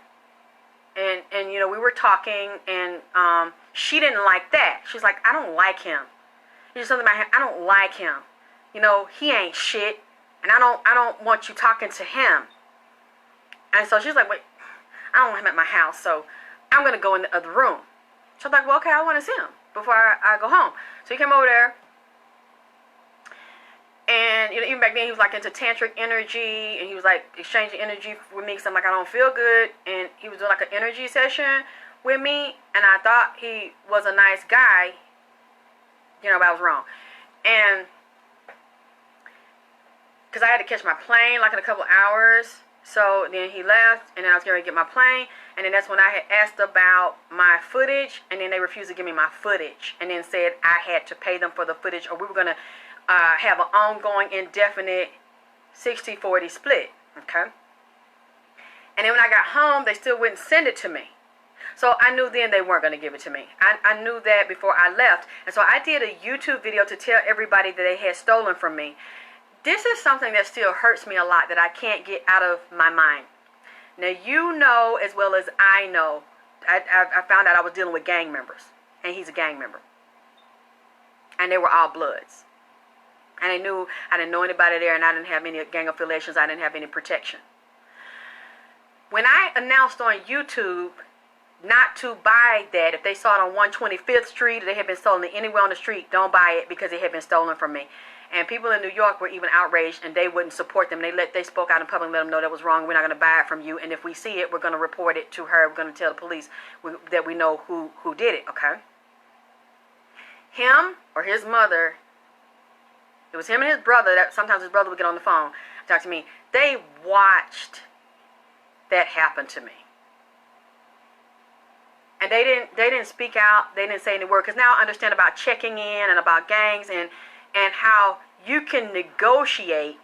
A: and we were talking, and she didn't like that. She's like, I don't like him. He just something about him. I don't like him. He ain't shit, and I don't want you talking to him. And so she's like, wait, I don't want him at my house, so I'm gonna go in the other room. So I'm like, well, okay, I want to see him before I go home. So he came over there. And, even back then, he was like into tantric energy. And he was like exchanging energy with me. Because I'm like, I don't feel good. And he was doing like an energy session with me. And I thought he was a nice guy. But I was wrong. And because I had to catch my plane like in a couple hours. So then he left, and then I was going to get my plane, and then that's when I had asked about my footage, and then they refused to give me my footage, and then said I had to pay them for the footage, or we were going to have an ongoing, indefinite 60-40 split, okay? And then when I got home, they still wouldn't send it to me. So I knew then they weren't going to give it to me. I knew that before I left, and so I did a YouTube video to tell everybody that they had stolen from me. This is something that still hurts me a lot that I can't get out of my mind. Now, you know as well as I know, I found out I was dealing with gang members. And he's a gang member. And they were all bloods. And I didn't know anybody there, and I didn't have any gang affiliations. I didn't have any protection. When I announced on YouTube not to buy that, if they saw it on 125th Street, or they had been stolen anywhere on the street, don't buy it because it had been stolen from me. And people in New York were even outraged, and they wouldn't support them. They spoke out in public and let them know that was wrong. We're not going to buy it from you. And if we see it, we're going to report it to her. We're going to tell the police that we know who did it, okay? Him or his mother, it was him and his brother. That sometimes his brother would get on the phone and talk to me. They watched that happen to me. And they didn't speak out. They didn't say any word. Because now I understand about checking in and about gangs and how you can negotiate.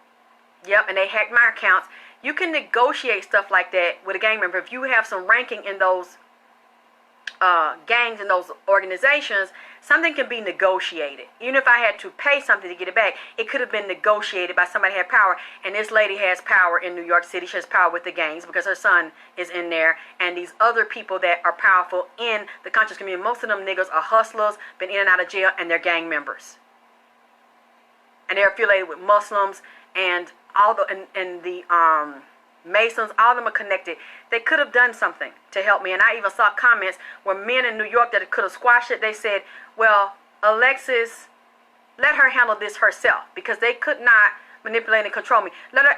A: Yep, and they hacked my accounts. You can negotiate stuff like that with a gang member. If you have some ranking in those gangs and those organizations, something can be negotiated. Even if I had to pay something to get it back, it could have been negotiated by somebody who had power. And this lady has power in New York City. She has power with the gangs because her son is in there. And these other people that are powerful in the conscious community, most of them niggas are hustlers, been in and out of jail, and they're gang members. And they're affiliated with Muslims and all the Masons. All of them are connected. They could have done something to help me. And I even saw comments where men in New York that could have squashed it. They said, well, Alexis, let her handle this herself because they could not manipulate and control me.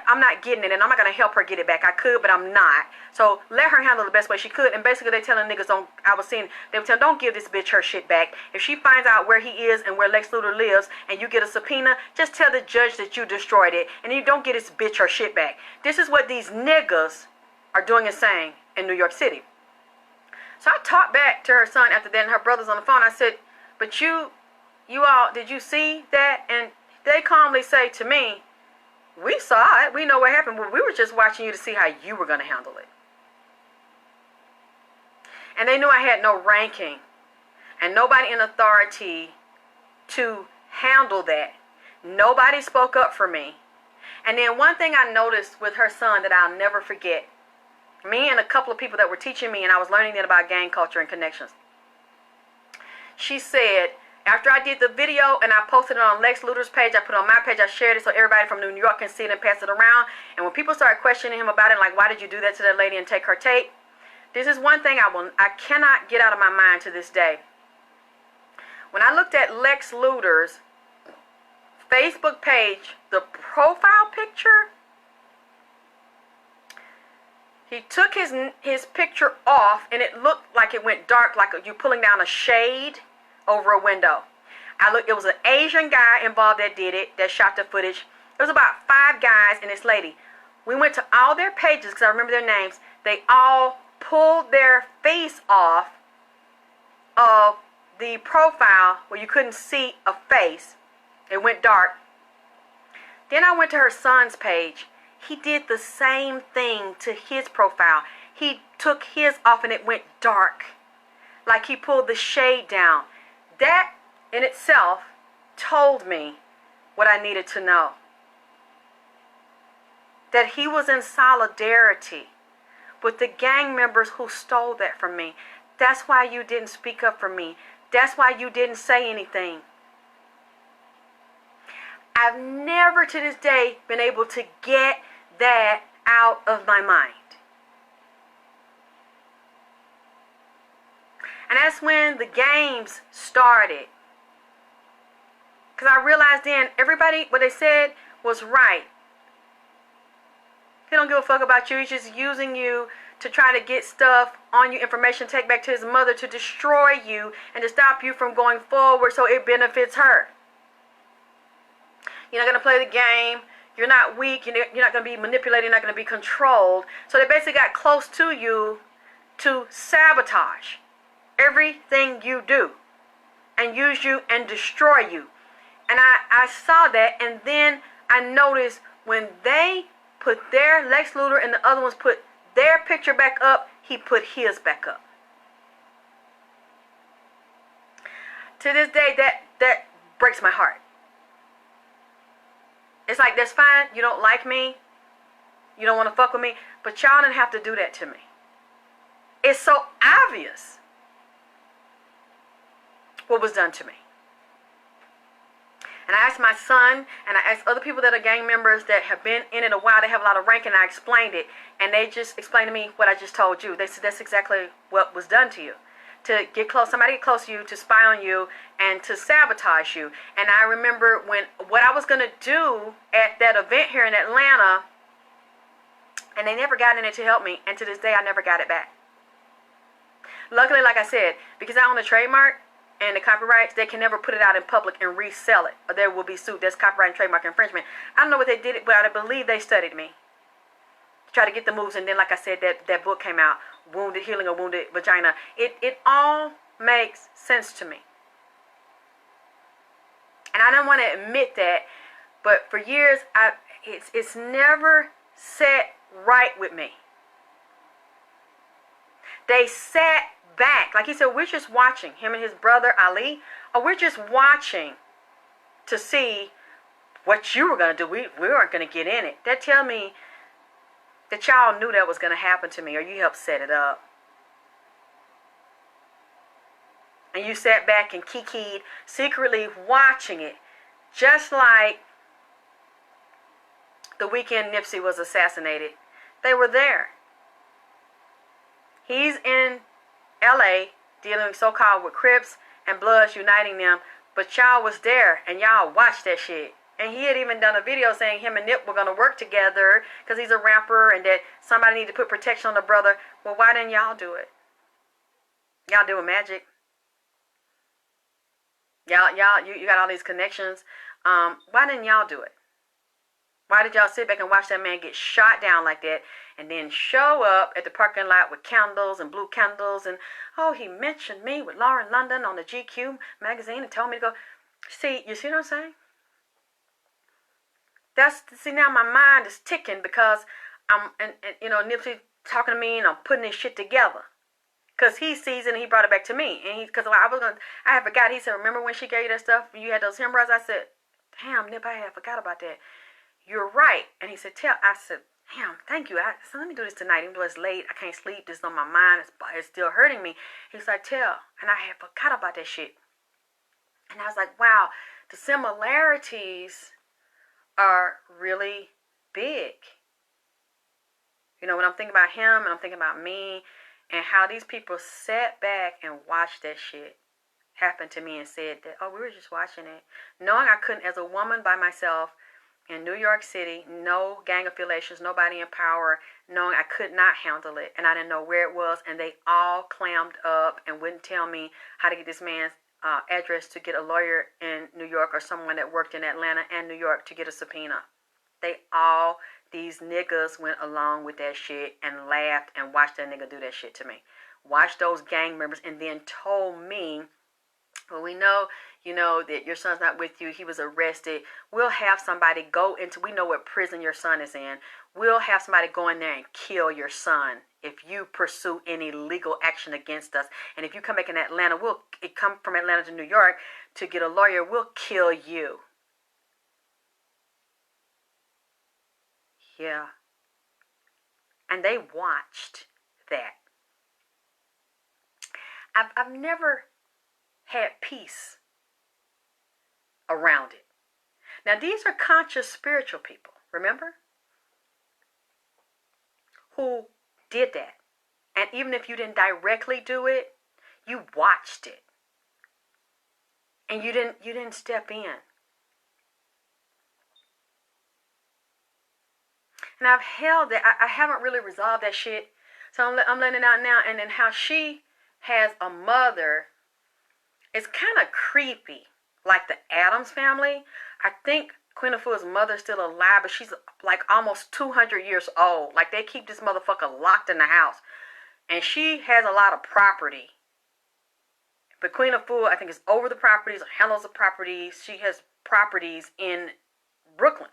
A: I'm not getting it, and I'm not going to help her get it back. I could, but I'm not. So let her handle it the best way she could. And basically they telling niggas, they were telling, don't give this bitch her shit back. If she finds out where he is and where Lex Luthor lives and you get a subpoena, just tell the judge that you destroyed it, and you don't get this bitch her shit back. This is what these niggas are doing and saying in New York City. So I talked back to her son after that, and her brother's on the phone. I said, but you all, did you see that? And they calmly say to me, we saw it. We know what happened. But we were just watching you to see how you were going to handle it. And they knew I had no ranking and nobody in authority to handle that. Nobody spoke up for me. And then one thing I noticed with her son that I'll never forget, me and a couple of people that were teaching me, and I was learning then about gang culture and connections. She said, after I did the video and I posted it on Lex Luthor's page, I put it on my page, I shared it so everybody from New York can see it and pass it around. And when people started questioning him about it, like, why did you do that to that lady and take her tape? This is one thing I cannot get out of my mind to this day. When I looked at Lex Luthor's Facebook page, the profile picture, he took his picture off and it looked like it went dark, like you pulling down a shade over a window. It was an Asian guy involved that did it, that shot the footage. It was about 5 guys and this lady. We went to all their pages because I remember their names. They all pulled their face off of the profile where you couldn't see a face. It went dark. Then I went to her son's page. He did the same thing to his profile. He took his off and it went dark. Like he pulled the shade down. That in itself told me what I needed to know. That he was in solidarity with the gang members who stole that from me. That's why you didn't speak up for me. That's why you didn't say anything. I've never to this day been able to get that out of my mind. And that's when the games started. Because I realized then everybody, what they said was right. He don't give a fuck about you. He's just using you to try to get stuff on you, information, take back to his mother to destroy you and to stop you from going forward so it benefits her. You're not going to play the game. You're not weak. You're not going to be manipulated. You're not going to be controlled. So they basically got close to you to sabotage everything you do and use you and destroy you. And I saw that, and then I noticed when they put their Lex Luthor and the other ones put their picture back up, he put his back up. To this day, that breaks my heart. It's like, that's fine, you don't like me, you don't want to fuck with me, but y'all didn't have to do that to me. It's so obvious what was done to me. And I asked my son, and I asked other people that are gang members that have been in it a while, they have a lot of rank, and I explained it. And they just explained to me what I just told you. They said that's exactly what was done to you. To get close, somebody get close to you, to spy on you, and to sabotage you. And I remember what I was going to do at that event here in Atlanta, and they never got in it to help me. And to this day, I never got it back. Luckily, like I said, because I own the trademark, and the copyrights, they can never put it out in public and resell it, or they will be sued. That's copyright and trademark infringement. I don't know what they did, but I believe they studied me to try to get the moves. And then, like I said, that book came out, Wounded Healing of Wounded Vagina. It all makes sense to me, and I don't want to admit that, but for years, it's never set right with me. They sat back. Like he said, we're just watching, him and his brother Ali, or we're just watching to see what you were going to do. We weren't going to get in it. That tell me that y'all knew that was going to happen to me, or you helped set it up. And you sat back and kikied, secretly watching it, just like the weekend Nipsey was assassinated. They were there. He's in LA dealing so-called with Crips and Bloods uniting them, but y'all was there and y'all watched that shit. And he had even done a video saying him and Nip were going to work together because he's a rapper and that somebody needed to put protection on the brother. Well, why didn't y'all do it? Y'all doing magic. You got all these connections. Why didn't y'all do it? Why did y'all sit back and watch that man get shot down like that and then show up at the parking lot with candles and blue candles and, oh, he mentioned me with Lauren London on the GQ magazine and told me to go. You see what I'm saying? See, now my mind is ticking because Nipsey talking to me and I'm putting this shit together. Because he sees it and he brought it back to me. And because I had forgot. He said, remember when she gave you that stuff? You had those hemorrhoids? I said, damn, Nip, I had forgot about that. You're right. And he said, I said, damn, thank you. So let me do this tonight. Even though it's late, I can't sleep. This is on my mind. It's still hurting me. He's like, and I had forgot about that shit. And I was like, wow, the similarities are really big. You know, when I'm thinking about him and I'm thinking about me and how these people sat back and watched that shit happen to me and said that, oh, we were just watching it. Knowing I couldn't, as a woman by myself in New York City, no gang affiliations, nobody in power, knowing I could not handle it and I didn't know where it was, and they all clammed up and wouldn't tell me how to get this man's address to get a lawyer in New York or someone that worked in Atlanta and New York to get a subpoena. These niggas went along with that shit and laughed and watched that nigga do that shit to me. Watched those gang members and then told me, well, we know, that your son's not with you. He was arrested. We'll have somebody we know what prison your son is in. We'll have somebody go in there and kill your son if you pursue any legal action against us. And if you come back in Atlanta, come from Atlanta to New York to get a lawyer, we'll kill you. Yeah. And they watched that. I've never had peace around it. Now, these are conscious spiritual people, remember? Who did that. And even if you didn't directly do it, you watched it. And you didn't step in. And I've held that. I haven't really resolved that shit. So I'm letting it out now. And then how she has a mother is kind of creepy. Like the Addams family. I think Queen Afua's mother's still alive, but she's like almost 200 years old. Like they keep this motherfucker locked in the house. And she has a lot of property. But Queen Afua, I think, is over the properties, handles the properties. She has properties in Brooklyn.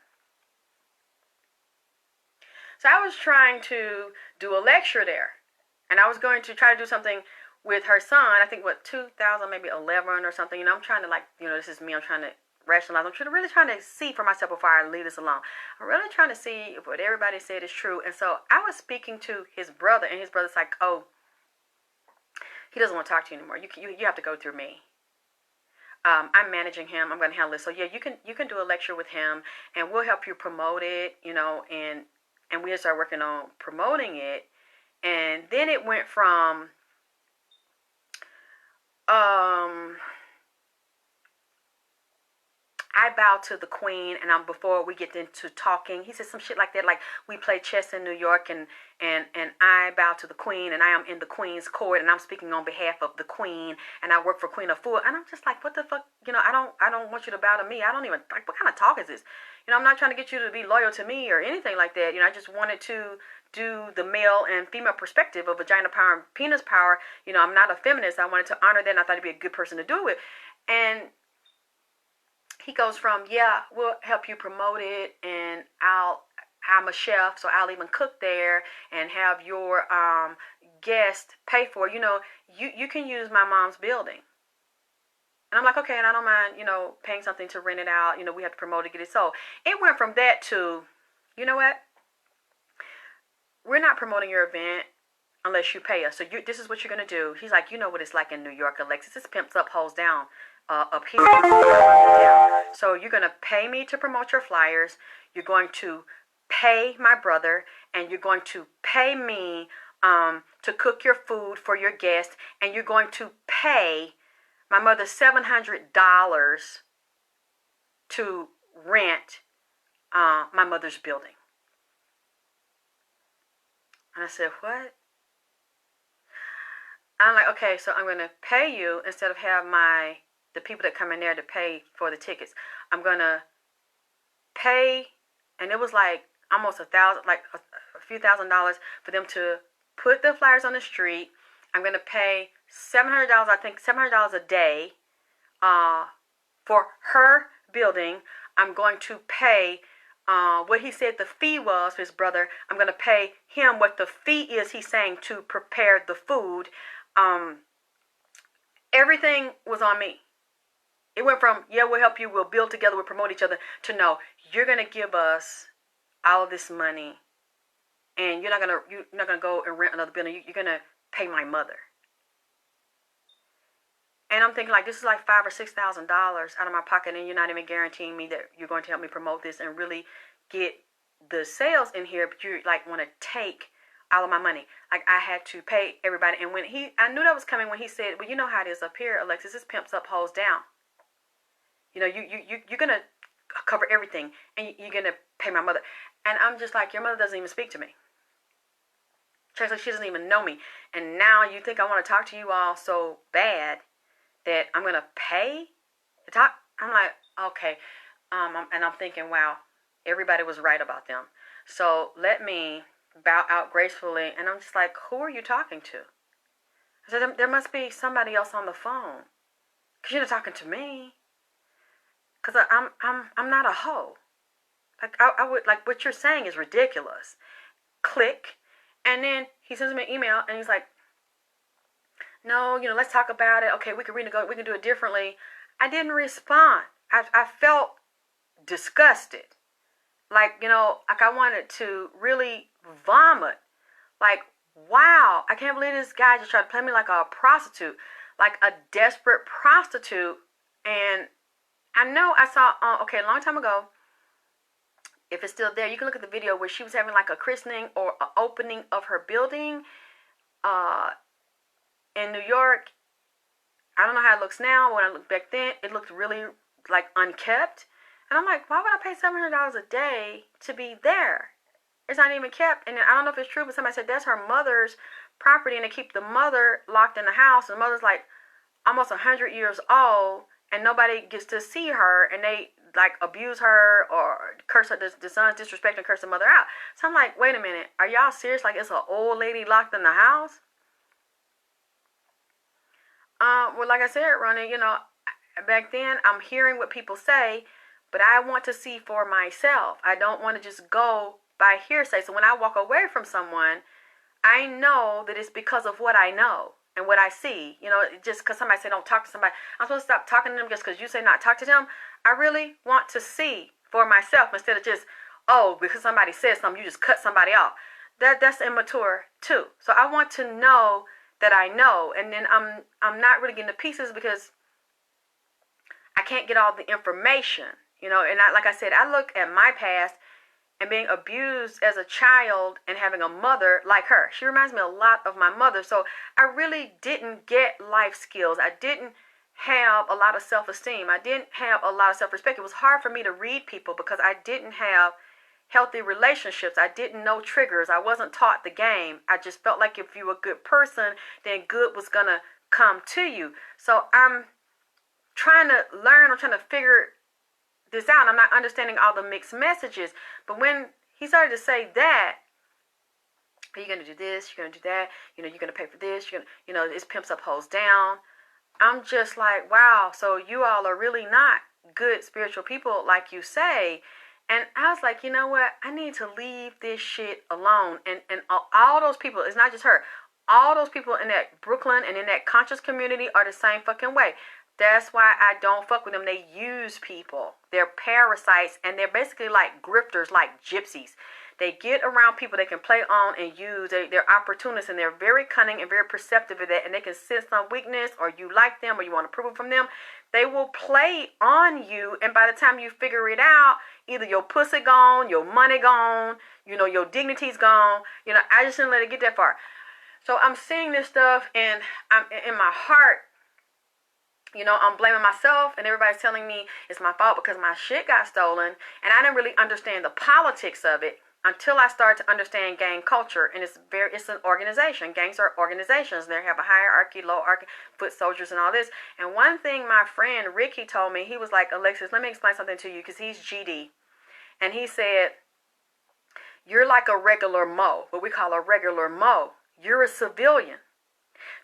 A: So I was trying to do a lecture there. And I was going to try to do something with her son, I think, 2000, maybe 11 or something. I'm trying to, this is me. I'm trying to rationalize. I'm really trying to see for myself before I leave this alone. I'm really trying to see if what everybody said is true. And so I was speaking to his brother, and his brother's like, oh, he doesn't want to talk to you anymore. You have to go through me. I'm managing him. I'm going to handle it. So, yeah, you can do a lecture with him, and we'll help you promote it, and we start working on promoting it. And then it went from I bow to the queen, and before we get into talking, he said some shit like that, like we play chess in New York, and I bow to the queen, and I am in the queen's court, and I'm speaking on behalf of the queen, and I work for Queen Afua, and I'm just like, what the fuck, I don't want you to bow to me. I don't even, like, what kind of talk is this? I'm not trying to get you to be loyal to me or anything like that. I just wanted to do the male and female perspective of vagina power and penis power. I'm not a feminist. I wanted to honor that, and I thought he'd be a good person to do it with. And he goes from, yeah, we'll help you promote it, and I'm a chef, so I'll even cook there and have your guest pay for it. You can use my mom's building. And I'm like, okay, and I don't mind, paying something to rent it out. We have to promote it, get it sold. It went from that to, you know what? We're not promoting your event unless you pay us. So this is what you're going to do. He's like, you know what it's like in New York, Alexis. It's pimps up, hoes down. Up here. So you're going to pay me to promote your flyers. You're going to pay my brother, and you're going to pay me to cook your food for your guests, and you're going to pay my mother $700 to rent my mother's building. And I said, what? I'm like, okay, so I'm going to pay you instead of have the people that come in there to pay for the tickets. I'm going to pay, and it was like almost a few $1,000s for them to put the flyers on the street. I'm going to pay $700, I think $700 a day for her building. I'm going to pay what he said the fee was for his brother. I'm going to pay him what the fee is he's saying to prepare the food. Um, everything was on me. It went from, yeah, we'll help you, we'll build together, we'll promote each other, to no, you're going to give us all of this money, and you're not gonna go and rent another building. You're gonna pay my mother. And I'm thinking, like, this is like $5,000 or $6,000 out of my pocket, and you're not even guaranteeing me that you're going to help me promote this and really get the sales in here, but you like want to take all of my money. Like, I had to pay everybody. And when I knew that was coming when he said, well, you know how it is up here, Alexis, this pimps up, hoes down. You know, you're gonna cover everything, and you're gonna pay my mother. And I'm just like, your mother doesn't even speak to me. She doesn't even know me. And now you think I want to talk to you all so bad that I'm going to pay to talk? I'm like, okay. And I'm thinking, wow, everybody was right about them. So let me bow out gracefully. And I'm just like, who are you talking to? I said, there must be somebody else on the phone, because you're not talking to me. Because I'm not a hoe. Like, I would, like, what you're saying is ridiculous. Click. And then he sends me an email, and he's like, no, let's talk about it. Okay, we can renegotiate. We can do it differently. I didn't respond. I felt disgusted. Like, like I wanted to really vomit. Like, wow, I can't believe this guy just tried to play me like a prostitute, like a desperate prostitute. And I know I saw, a long time ago, if it's still there, you can look at the video where she was having like a christening or an opening of her building in New York. I don't know how it looks now. When I look back then, it looked really like unkept. And I'm like, why would I pay $700 a day to be there? It's not even kept. And I don't know if it's true, but somebody said that's her mother's property, and they keep the mother locked in the house. And the mother's like almost 100 years old, and nobody gets to see her, and they like abuse her or curse her, the sons disrespect and curse the mother out. So I'm like, wait a minute, are y'all serious? Like, it's an old lady locked in the house? Well, like I said, Ronnie, back then I'm hearing what people say, but I want to see for myself. I don't want to just go by hearsay. So when I walk away from someone, I know that it's because of what I know and what I see. Just because somebody say don't talk to somebody, I'm supposed to stop talking to them just because you say not talk to them? I really want to see for myself instead of just, because somebody says something, you just cut somebody off. That's immature too. So I want to know that I know, and then I'm not really getting the pieces because I can't get all the information. And like I said, I look at my past and being abused as a child and having a mother like her. She reminds me a lot of my mother. So I really didn't get life skills. I didn't have a lot of self-esteem. I didn't have a lot of self-respect. It was hard for me to read people because I didn't have healthy relationships. I didn't know triggers. I wasn't taught the game. I just felt like if you were a good person, then good was going to come to you. So I'm trying to learn. I'm trying to figure this out. I'm not understanding all the mixed messages. But when he started to say that, you're going to do this, you're going to do that, you're going to pay for this, it's pimps up, hoes down. I'm just like, wow, so you all are really not good spiritual people like you say. And I was like, you know what? I need to leave this shit alone. And all those people, it's not just her. All those people in that Brooklyn and in that conscious community are the same fucking way. That's why I don't fuck with them. They use people. They're parasites, and they're basically like grifters, like gypsies. They get around people they can play on and use. They're opportunists, and they're very cunning and very perceptive of that. And they can sense some weakness, or you like them, or you want approval from them. They will play on you, and by the time you figure it out, either your pussy gone, your money gone, your dignity's gone. I just didn't let it get that far. So I'm seeing this stuff, and I'm in my heart. I'm blaming myself, and everybody's telling me it's my fault because my shit got stolen, and I didn't really understand the politics of it until I started to understand gang culture. And it's an organization. Gangs are organizations. They have a hierarchy, low hierarchy, foot soldiers, and all this. And one thing my friend Ricky told me, he was like, Alexis, let me explain something to you, because he's GD, and he said, you're like a regular Mo, what we call a regular Mo. You're a civilian.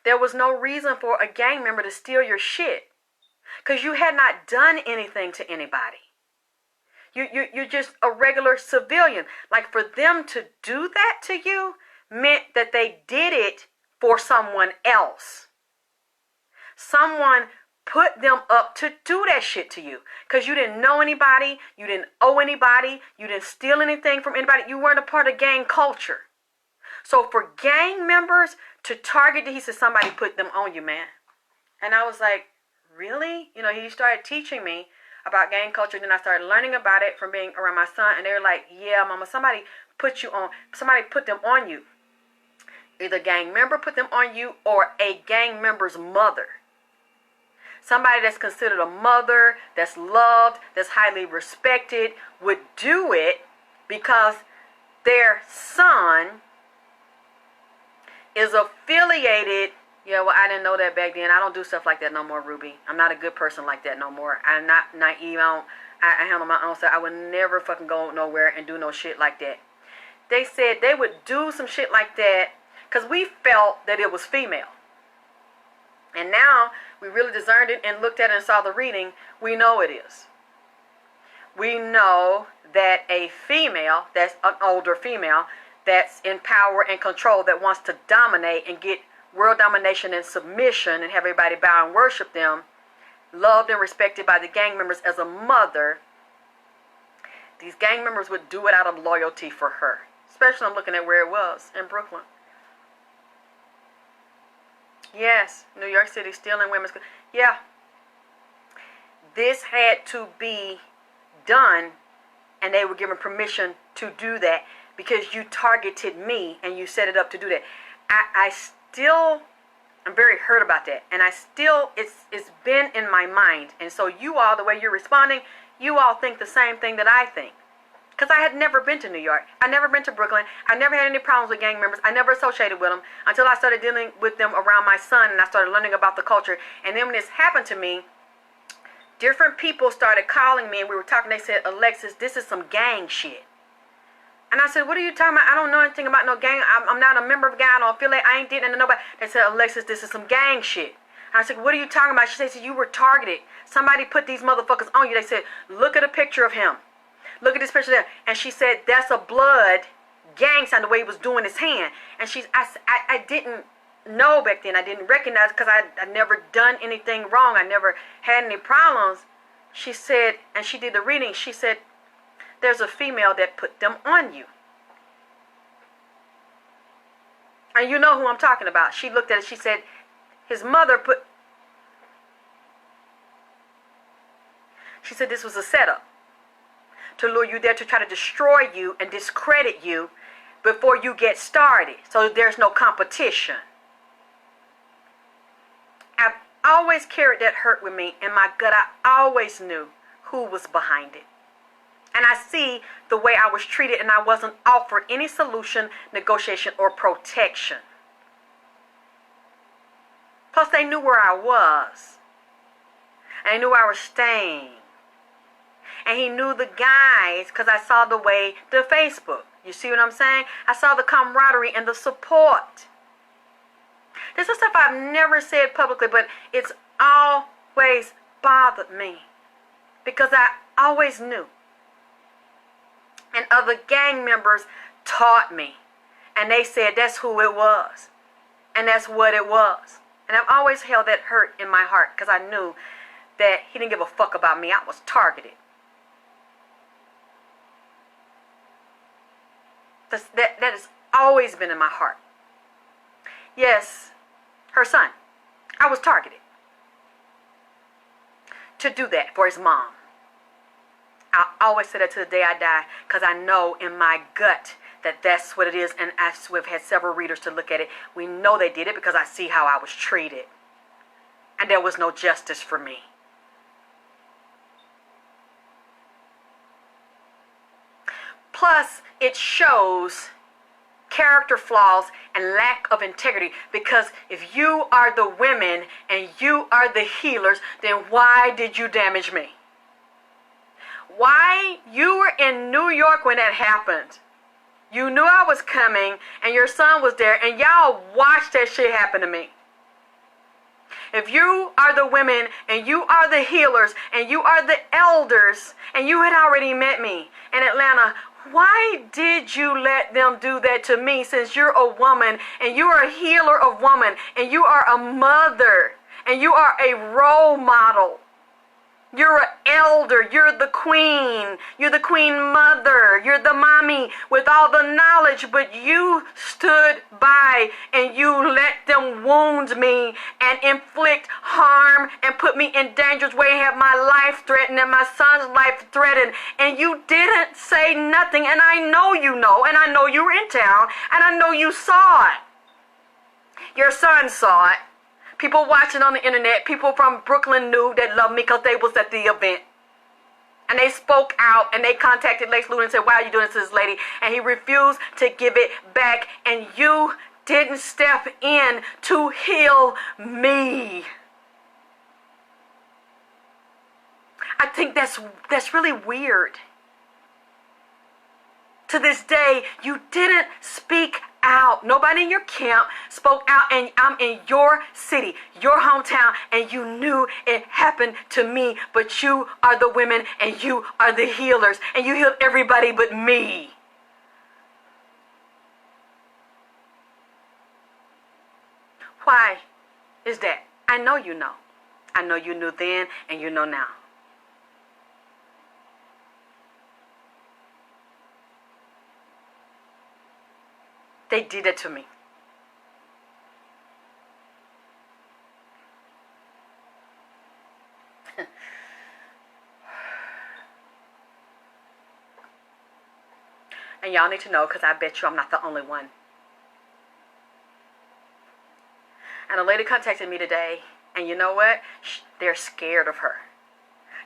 A: There was no reason for a gang member to steal your shit because you had not done anything to anybody. You're just a regular civilian. Like, for them to do that to you meant that they did it for someone else. Someone put them up to do that shit to you because you didn't know anybody, you didn't owe anybody, you didn't steal anything from anybody, you weren't a part of gang culture. So for gang members to target, he said somebody put them on you, man. And I was like, really? You know, he started teaching me about gang culture. Then I started learning about it from being around my son. And they were like, yeah, mama, somebody put them on you. Either a gang member put them on you or a gang member's mother. Somebody that's considered a mother, that's loved, that's highly respected, would do it because their son is affiliated. Yeah, well, I didn't know that back then. I don't do stuff like that no more, Ruby. I'm not a good person like that no more. I'm not naive. I handle my own stuff. I would never fucking go nowhere and do no shit like that. They said they would do some shit like that because we felt that it was female. And now we really discerned it and looked at it and saw the reading. We know it is. We know that a female, that's an older female, that's in power and control, that wants to dominate and get world domination and submission and have everybody bow and worship them, loved and respected by the gang members as a mother, these gang members would do it out of loyalty for her. Especially I'm looking at where it was in Brooklyn. Yes, New York City stealing women's. Yeah. This had to be done, and they were given permission to do that because you targeted me and you set it up to do that. I'm very hurt about that, and it's been in my mind. And so you all, the way you're responding, you all think the same thing that I think. Because I had never been to New York. I never been to Brooklyn. I never had any problems with gang members. I never associated with them until I started dealing with them around my son and I started learning about the culture. And then when this happened to me, different people started calling me and we were talking. They said, Alexis, this is some gang shit. And I said, what are you talking about? I don't know anything about no gang. I'm not a member of a gang. I don't feel like I ain't did nothing to nobody. They said, Alexis, this is some gang shit. And I said, what are you talking about? She said, you were targeted. Somebody put these motherfuckers on you. They said, look at a picture of him. Look at this picture there. And she said, that's a blood gang sign, the way he was doing his hand. And I didn't know back then. I didn't recognize because I never done anything wrong. I never had any problems. She said, and she did the reading. She said, there's a female that put them on you. And you know who I'm talking about. She looked at it. She said, his mother put. She said this was a setup to lure you there to try to destroy you and discredit you before you get started. So there's no competition. I've always carried that hurt with me in my gut. I always knew who was behind it. And I see the way I was treated and I wasn't offered any solution, negotiation, or protection. Plus they knew where I was. And they knew where I was staying. And he knew the guys because I saw the way, the Facebook. You see what I'm saying? I saw the camaraderie and the support. This is stuff I've never said publicly, but it's always bothered me. Because I always knew. And other gang members taught me. And they said that's who it was. And that's what it was. And I've always held that hurt in my heart because I knew that he didn't give a fuck about me. I was targeted. That has always been in my heart. Yes, her son. I was targeted to do that for his mom. I always say that to the day I die because I know in my gut that that's what it is. And we've had several readers to look at it. We know they did it because I see how I was treated. And there was no justice for me. Plus, it shows character flaws and lack of integrity because if you are the women and you are the healers, then why did you damage me? Why? You were in New York when that happened. You knew I was coming and your son was there and y'all watched that shit happen to me. If you are the women and you are the healers and you are the elders and you had already met me in Atlanta, why did you let them do that to me since you're a woman and you are a healer of women and you are a mother and you are a role model? You're an elder. You're the queen. You're the queen mother. You're the mommy with all the knowledge, but you stood by and you let them wound me and inflict harm and put me in dangerous way and have my life threatened and my son's life threatened. And you didn't say nothing. And I know you know. And I know you were in town. And I know you saw it. Your son saw it. People watching on the internet, people from Brooklyn knew that loved me because they was at the event. And they spoke out and they contacted Lex Luthor and said, why are you doing this to this lady? And he refused to give it back. And you didn't step in to heal me. I think that's really weird. To this day, you didn't speak out. Nobody in your camp spoke out, and I'm in your city, your hometown, and you knew it happened to me, but you are the women and you are the healers, and you healed everybody but me. Why is that? I know you know. I know you knew then and you know now. They did it to me. And y'all need to know, because I bet you I'm not the only one. And a lady contacted me today, and you know what? They're scared of her.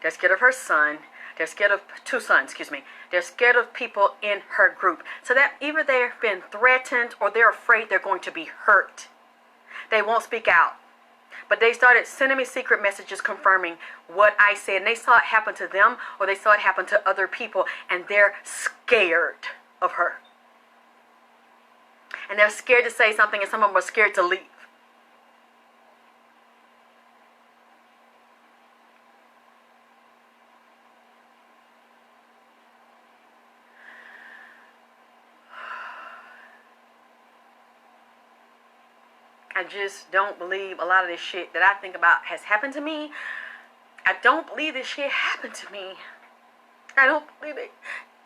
A: They're scared of her son. They're scared of two sons, excuse me. They're scared of people in her group. So that either they've been threatened or they're afraid they're going to be hurt. They won't speak out. But they started sending me secret messages confirming what I said. And they saw it happen to them or they saw it happen to other people. And they're scared of her. And they're scared to say something, and some of them are scared to leave. I just don't believe a lot of this shit that I think about has happened to me. I don't believe this shit happened to me. I don't believe they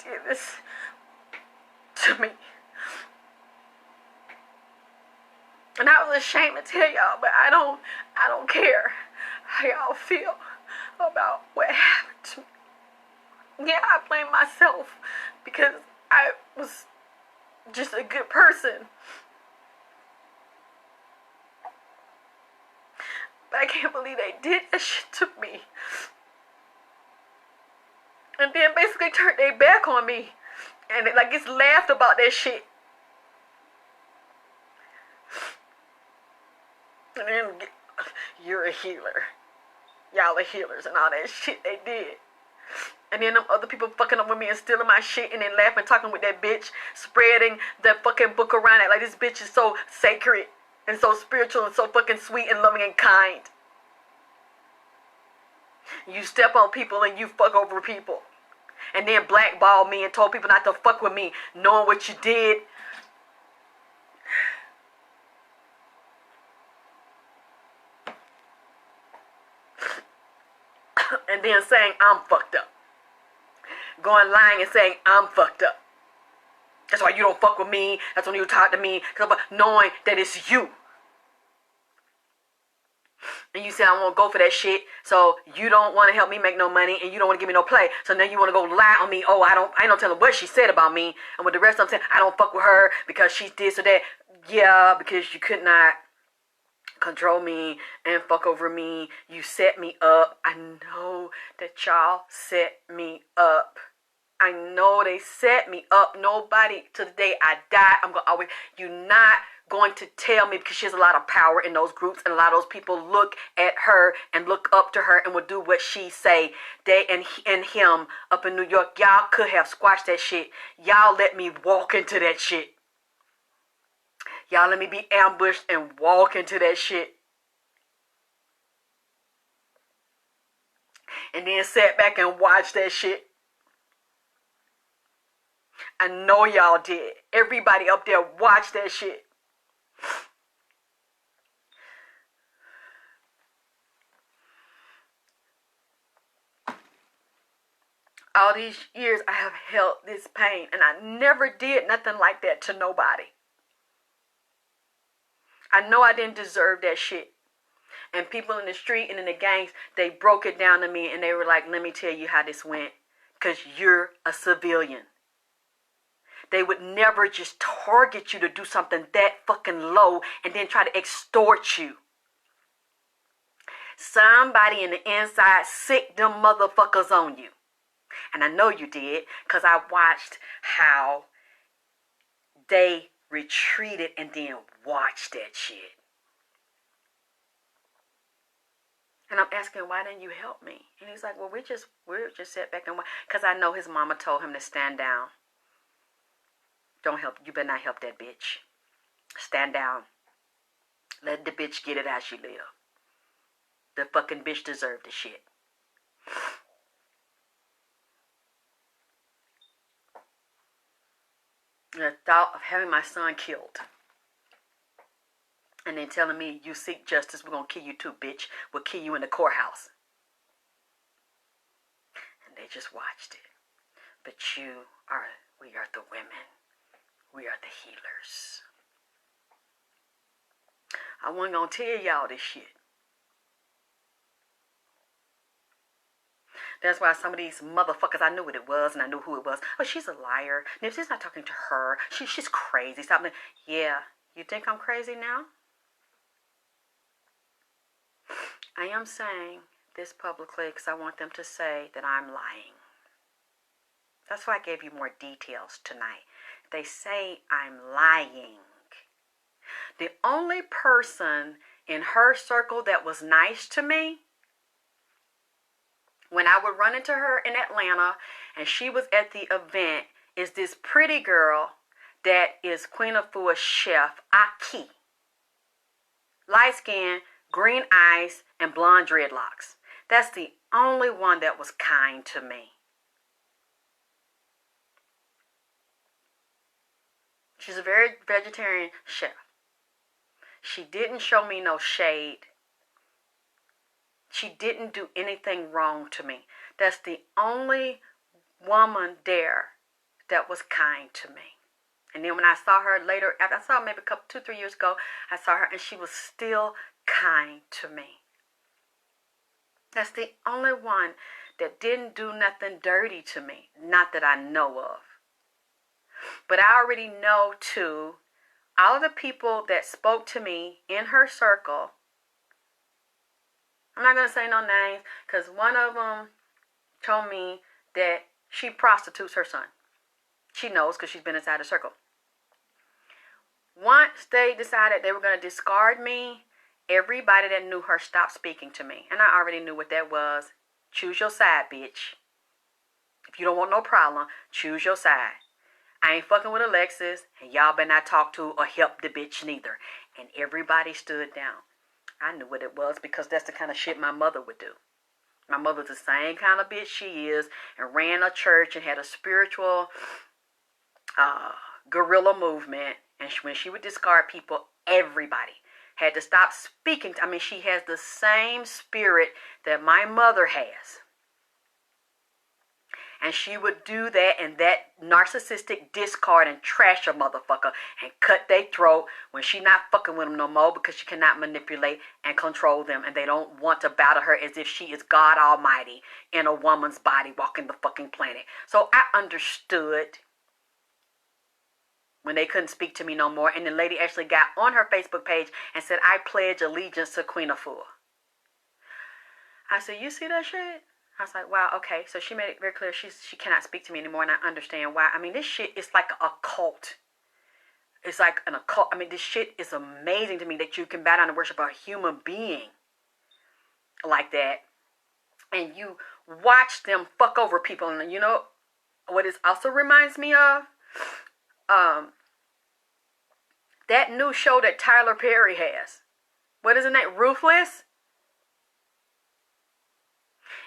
A: did this to me. And I was ashamed to tell y'all, but I don't care how y'all feel about what happened to me. Yeah, I blame myself because I was just a good person. But I can't believe they did that shit to me. And then basically turned their back on me. And it gets laughed about that shit. And then, you're a healer. Y'all are healers and all that shit they did. And then them other people fucking up with me and stealing my shit and then laughing, talking with that bitch, spreading the fucking book around it like this bitch is so sacred and so spiritual and so fucking sweet and loving and kind. You step on people and you fuck over people. And then blackballed me and told people not to fuck with me, knowing what you did. And then saying I'm fucked up. Going lying and saying I'm fucked up. That's why you don't fuck with me. That's when you talk to me. Knowing that it's you. And you say I won't go for that shit. So you don't want to help me make no money. And you don't want to give me no play. So now you want to go lie on me. Oh, I ain't no telling what she said about me. And with the rest of them saying I don't fuck with her because she's this or that. Yeah, because you could not control me and fuck over me. You set me up. I know that y'all set me up. I know they set me up. Nobody to the day I die, I'm gonna always, you're not going to tell me, because she has a lot of power in those groups, and a lot of those people look at her and look up to her and will do what she say. They and him up in New York, y'all could have squashed that shit. Y'all let me walk into that shit. Y'all let me be ambushed and walk into that shit. and then sat back and watched that shit. I know y'all did. Everybody up there watched that shit. All these years I have held this pain, and I never did nothing like that to nobody. I know I didn't deserve that shit. And people in the street and in the gangs, they broke it down to me, and they were like, let me tell you how this went, because you're a civilian. They would never just target you to do something that fucking low and then try to extort you. Somebody in the inside sick them motherfuckers on you. And I know you did, because I watched how they retreated and then watched that shit. And I'm asking, why didn't you help me? And he's like, well, we're just sat back and watch. Because I know his mama told him to stand down. Don't help. You better not help that bitch. Stand down. Let the bitch get it how she live. The fucking bitch deserved the shit. The thought of having my son killed. And then telling me, you seek justice, we're going to kill you too, bitch. We'll kill you in the courthouse. And they just watched it. But we are the women. We are the healers. I wasn't going to tell y'all this shit. That's why some of these motherfuckers, I knew what it was and I knew who it was. Oh, she's a liar. Nipsey's not talking to her. She's crazy. Stop. Yeah, you think I'm crazy now? I am saying this publicly because I want them to say that I'm lying. That's why I gave you more details tonight. They say I'm lying. The only person in her circle that was nice to me, when I would run into her in Atlanta and she was at the event, is this pretty girl that is Queen Afua's chef, Aki. Light skin, green eyes, and blonde dreadlocks. That's the only one that was kind to me. She's a very vegetarian chef. She didn't show me no shade. She didn't do anything wrong to me. That's the only woman there that was kind to me. And then when I saw her later, after I saw her maybe 2-3 years ago, I saw her and she was still kind to me. That's the only one that didn't do nothing dirty to me. Not that I know of. But I already know too, all of the people that spoke to me in her circle, I'm not going to say no names, because one of them told me that she prostitutes her son. She knows because she's been inside the circle. Once they decided they were going to discard me, everybody that knew her stopped speaking to me. And I already knew what that was. Choose your side, bitch. If you don't want no problem, choose your side. I ain't fucking with Alexis, and y'all better not talk to or help the bitch neither. And everybody stood down. I knew what it was because that's the kind of shit my mother would do. My mother's the same kind of bitch she is, and ran a church and had a spiritual guerrilla movement. And when she would discard people, everybody had to stop speaking. I mean, she has the same spirit that my mother has. And she would do that and that narcissistic discard and trash a motherfucker and cut their throat when she not fucking with them no more because she cannot manipulate and control them. And they don't want to bow to her as if she is God Almighty in a woman's body walking the fucking planet. So I understood when they couldn't speak to me no more. And the lady actually got on her Facebook page and said, I pledge allegiance to Queen Afua. I said, you see that shit? I was like, wow, okay. So she made it very clear she cannot speak to me anymore, and I understand why. I mean, this shit is like a cult. It's like an occult. I mean, this shit is amazing to me that you can bow down and worship a human being like that. And you watch them fuck over people. And you know what it also reminds me of? That new show that Tyler Perry has. What is the name? Ruthless?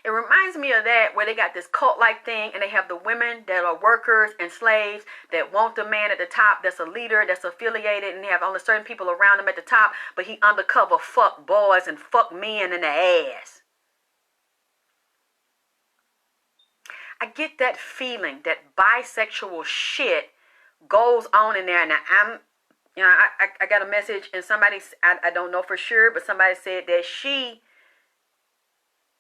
A: It reminds me of that, where they got this cult-like thing, and they have the women that are workers and slaves that want the man at the top that's a leader, that's affiliated, and they have only certain people around him at the top, but he undercover fuck boys and fuck men in the ass. I get that feeling that bisexual shit goes on in there. Now, I got a message, and somebody, I don't know for sure, but somebody said that she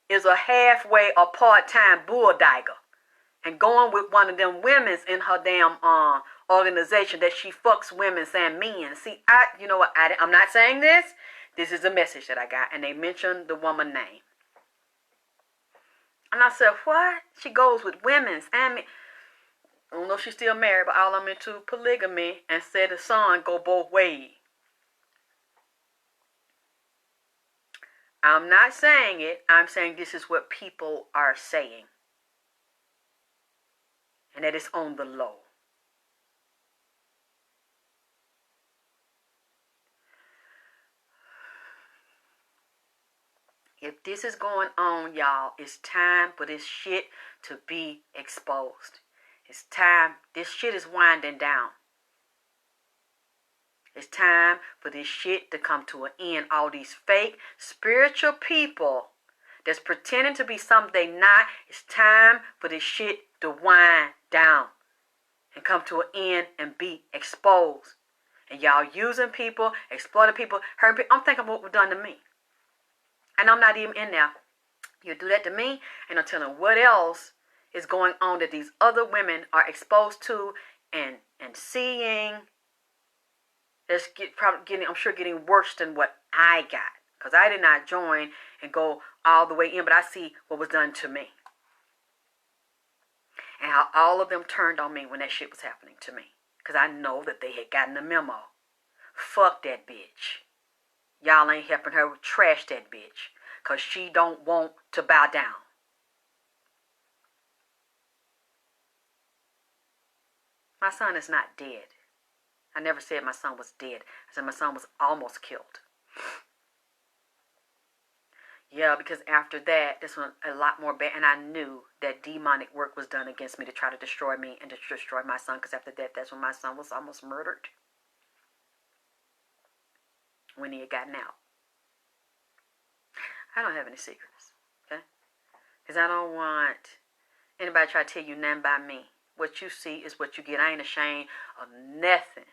A: is a halfway or part-time bulldigger and going with one of them women's in her damn organization that she fucks women and men. See, you know what, I'm not saying this. This is a message that I got, and they mentioned the woman's name. And I said, what? She goes with women's and men. I don't know if she's still married, but all I'm into polygamy, and said the son go both ways. I'm not saying it. I'm saying this is what people are saying. And that is on the low. If this is going on, y'all, it's time for this shit to be exposed. It's time. This shit is winding down. It's time for this shit to come to an end. All these fake spiritual people that's pretending to be something they not. It's time for this shit to wind down and come to an end and be exposed. And y'all using people, exploiting people, hurting people. I'm thinking what was done to me. And I'm not even in there. You do that to me, and I'm telling what else is going on that these other women are exposed to and seeing. That's I'm sure getting worse than what I got. Because I did not join and go all the way in, but I see what was done to me. And how all of them turned on me when that shit was happening to me. Because I know that they had gotten the memo. Fuck that bitch. Y'all ain't helping her trash that bitch. Because she don't want to bow down. My son is not dead. I never said my son was dead. I said my son was almost killed. Yeah, because after that, this was a lot more bad. And I knew that demonic work was done against me to try to destroy me and to destroy my son. Because after that, that's when my son was almost murdered. When he had gotten out. I don't have any secrets. Okay? Because I don't want anybody to try to tell you nothing about me. What you see is what you get. I ain't ashamed of nothing.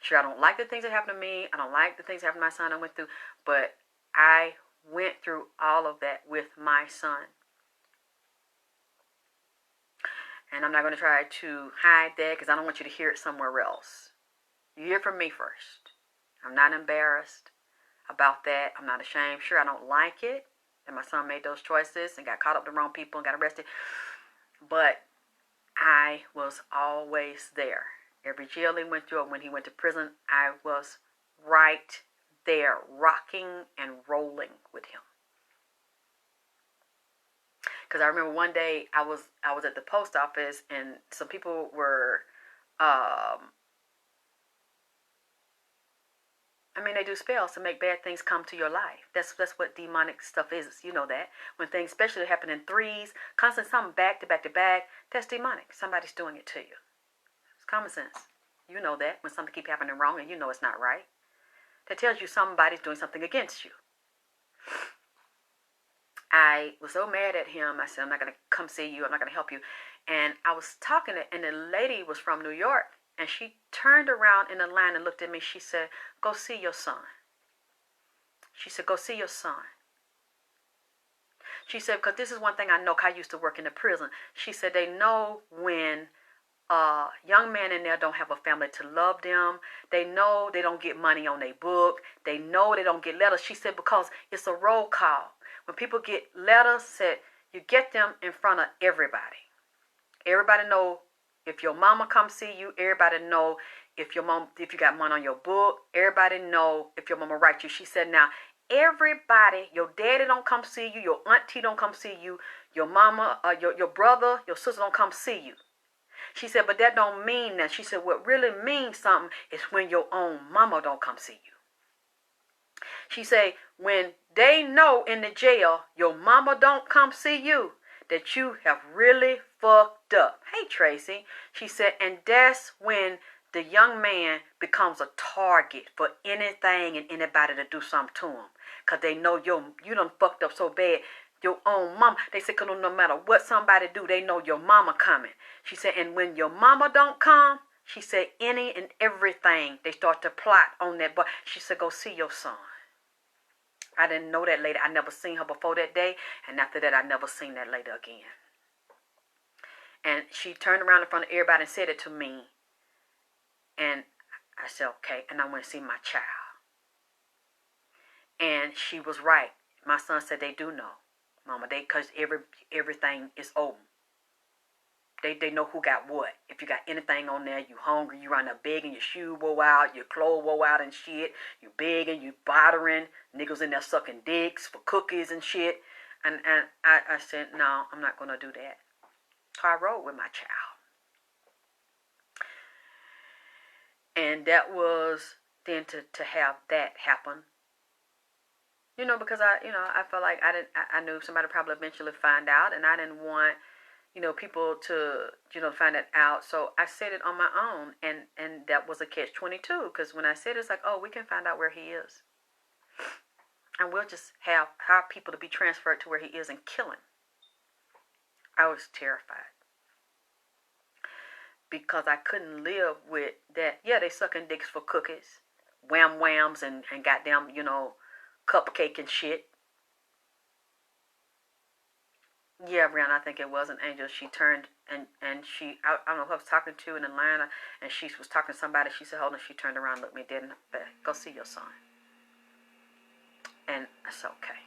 A: Sure, I don't like the things that happened to me. I don't like the things that happened to my son I went through. But I went through all of that with my son. And I'm not going to try to hide that because I don't want you to hear it somewhere else. You hear it from me first. I'm not embarrassed about that. I'm not ashamed. Sure, I don't like it. And my son made those choices and got caught up with the wrong people and got arrested. But I was always there. Every jail he went through, or when he went to prison, I was right there, rocking and rolling with him. Because I remember one day I was at the post office, and some people were, they do spells to make bad things come to your life. That's what demonic stuff is. You know that. When things especially happen in threes, constant something back to back to back, that's demonic. Somebody's doing it to you. It's common sense. You know that when something keeps happening wrong and you know it's not right. That tells you somebody's doing something against you. I was so mad at him. I said, I'm not going to come see you. I'm not going to help you. And I was talking, and the lady was from New York. And she turned around in the line and looked at me. She said, go see your son. She said, go see your son. She said, because this is one thing I know, because I used to work in the prison. She said, they know when a young man in there don't have a family to love them. They know they don't get money on their book. They know they don't get letters. She said, because it's a roll call. When people get letters, said you get them in front of everybody. Everybody know if your mama come see you. Everybody know if you got money on your book. Everybody know if your mama write you. She said, now everybody, your daddy don't come see you. Your auntie don't come see you. Your mama, your brother, your sister don't come see you. She said, but that don't mean that. She said, what really means something is when your own mama don't come see you. She said, when they know in the jail your mama don't come see you, that you have really fucked up. Hey, Tracy. She said, and that's when the young man becomes a target for anything and anybody to do something to him. Because they know you done fucked up so bad. Your own mama. They said, cause no matter what somebody do, they know your mama coming. She said, and when your mama don't come, she said, any and everything, they start to plot on that boy. She said, go see your son. I didn't know that lady. I never seen her before that day. And after that, I never seen that lady again. And she turned around in front of everybody and said it to me. And I said, okay. And I went to see my child. And she was right. My son said they do know, Mama. Because everything is open. They know who got what. If you got anything on there, you hungry, you around there begging, your shoe wore out, your clothes wore out and shit. You begging, you bothering. Niggas in there sucking dicks for cookies and shit. And I said, no, I'm not going to do that. So I rode with my child. And that was then to have that happen. You know, because I felt like I knew somebody probably eventually find out, and I didn't want, people to, find it out. So I said it on my own, and that was a catch-22, because when I said it, it's like, oh, we can find out where he is. And we'll just have people to be transferred to where he is and kill him. I was terrified. Because I couldn't live with that. Yeah, they sucking dicks for cookies, wham-whams, and goddamn, cupcake and shit. Yeah, Brianna, I think it was an angel. She turned and she, I don't know who I was talking to in Atlanta, and she was talking to somebody. She said, hold on. She turned around, looked me dead in the face. Go see your son. And I said, okay.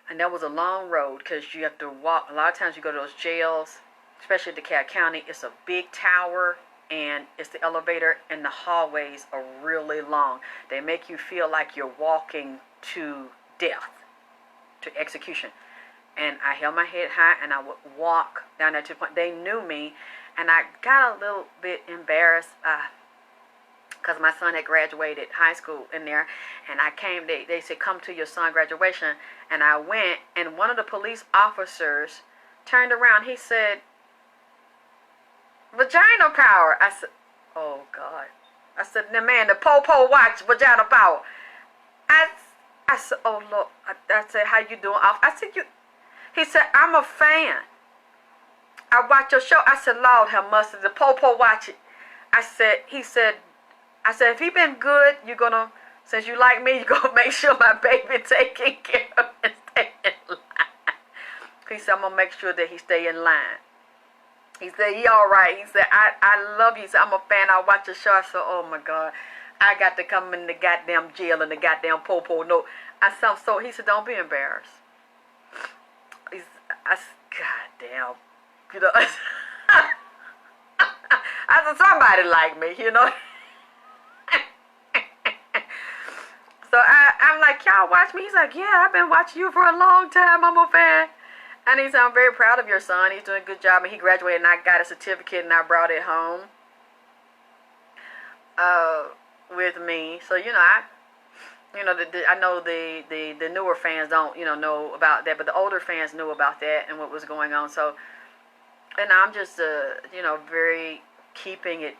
A: And that was a long road, because you have to walk. A lot of times you go to those jails, especially DeKalb County. It's a big tower, and it's the elevator, and the hallways are really long. They make you feel like you're walking to death, to execution. And I held my head high, and I would walk down there to the point. They knew me, and I got a little bit embarrassed because my son had graduated high school in there. And I came, they said, come to your son's graduation. And I went, and one of the police officers turned around. He said, vagina power. I said, oh, God. I said, the man, the po-po watch, vagina power. I said, oh, Lord. I said, how you doing? I said, he said, I'm a fan. I watch your show. I said, Lord have mercy, the po-po watch it. I said, if he been good, you're going to, since you like me, you're going to make sure my baby taken care of and stay in line. He said, I'm going to make sure that he stay in line. He said, he all right. He said, I love you. He said, I'm a fan. I watch your show. I said, oh, my God. I got to come in the goddamn jail and the goddamn po-po. No. I said, so he said, don't be embarrassed. I said, goddamn. I said, somebody like me, So I'm like, y'all watch me? He's like, yeah, I've been watching you for a long time. I'm a fan. And he said, I'm very proud of your son. He's doing a good job. And he graduated, and I got a certificate, and I brought it home with me. So, I know the newer fans don't, know about that. But the older fans knew about that and what was going on. So, and I'm just, very keeping it,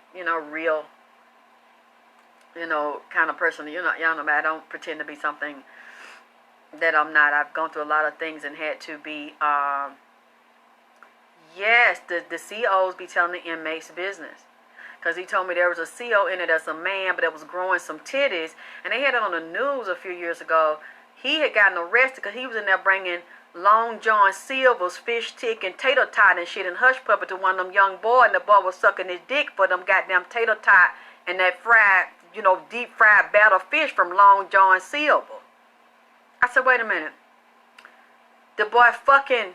A: real, kind of person. Y'all know me. I don't pretend to be something that I'm not. I've gone through a lot of things and had to be, yes, the COs be telling the inmates business. Because he told me there was a CO in it that's a man, but that was growing some titties. And they had it on the news a few years ago. He had gotten arrested because he was in there bringing Long John Silver's fish tick and tater tot and shit and hush puppy to one of them young boys. And the boy was sucking his dick for them goddamn tater tot and that fried, deep fried batter fish from Long John Silver. I said, wait a minute. The boy fucking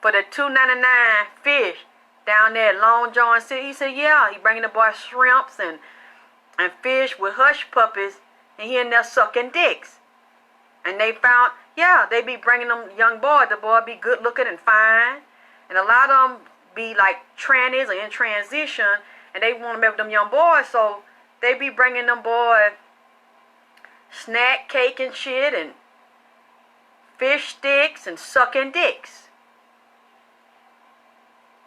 A: for the $2.99 fish down there at Long John Silver. He said, yeah, he bringing the boy shrimps and fish with hush puppies, and he in there sucking dicks. And they found, yeah, they be bringing them young boys. The boy be good looking and fine. And a lot of them be like trannies or in transition, and they want to make them young boys, so they be bringing them boys snack cake and shit, and fish sticks and sucking dicks.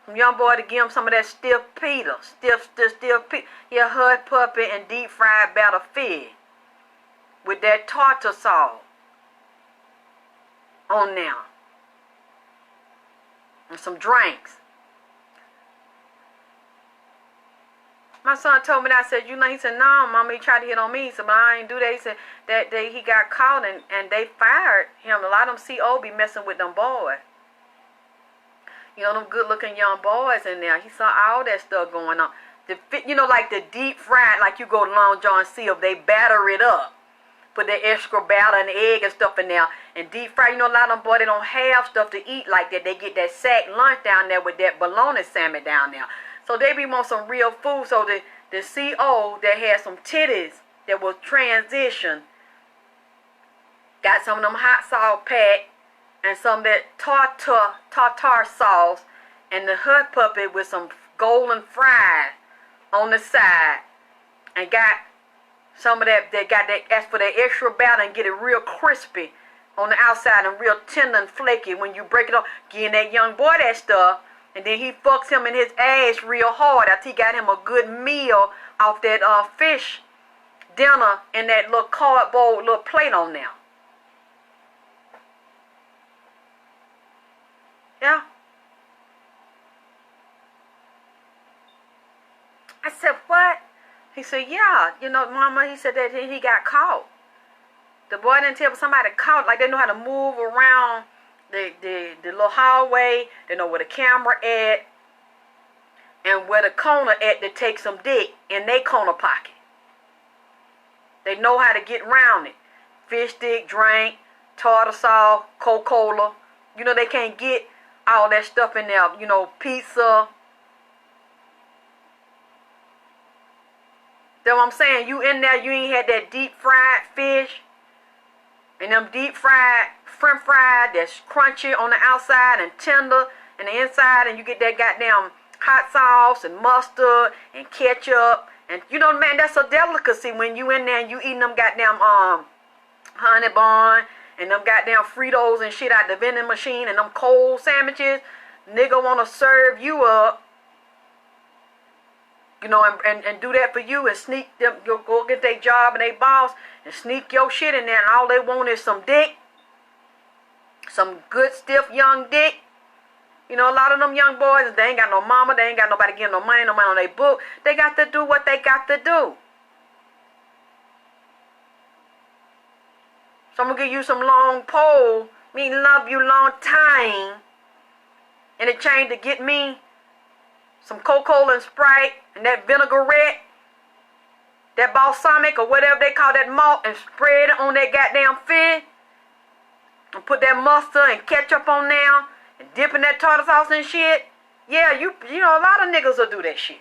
A: Some young boy to give him some of that stiff Peter, stiff Peter. Yeah, hud puppy and deep fried batter fish with that tartar sauce on now, and some drinks. My son told me that. I said, you know, he said, no, mama, he tried to hit on me. He said, but I ain't do that. He said that he got caught and they fired him. A lot of them CO be messing with them boys. You know, them good-looking young boys in there. He saw all that stuff going on. You know, like the deep fried, like you go to Long John Silver, they batter it up. Put the extra batter and egg and stuff in there. And deep fry, you know, a lot of them boys, they don't have stuff to eat like that. They get that sack lunch down there with that bologna salmon down there. So they be want some real food. So the CO that had some titties that was transition got some of them hot sauce packed and some of that tartar sauce and the hood puppy with some golden fries on the side, and got some of that. They got that, ask for that extra batter and get it real crispy on the outside and real tender and flaky when you break it up. Getting that young boy that stuff. And then he fucks him in his ass real hard after he got him a good meal off that fish dinner in that little cardboard little plate on there. Yeah. I said, what? He said, yeah. You know, mama, he said that he got caught. The boy didn't tell somebody caught. Like, they know how to move around the little hallway. They know where the camera at and where the corner at to take some dick in their corner pocket. They know how to get around it. Fish stick, drink, tartar sauce, Coca-Cola. You know, they can't get all that stuff in there. You know, pizza. That's what I'm saying. You in there, you ain't had that deep fried fish. And them deep fried, french fried, that's crunchy on the outside and tender and the inside, and you get that goddamn hot sauce and mustard and ketchup. And you know, man, that's a delicacy when you in there and you eating them goddamn honey bun and them goddamn Fritos and shit out the vending machine and them cold sandwiches. Nigga wanna serve you up, you know, and do that for you and sneak them, go get their job and they boss and sneak your shit in there, and all they want is some dick. Some good, stiff, young dick. You know, a lot of them young boys, they ain't got no mama, they ain't got nobody giving no money on their book. They got to do what they got to do. So I'm going to give you some long pole, mean love you long time, in exchange to get me some Coca-Cola and Sprite and that vinaigrette, that balsamic or whatever they call that malt, and spread it on that goddamn fish. And put that mustard and ketchup on there and dip in that tartar sauce and shit. Yeah, you know, a lot of niggas will do that shit.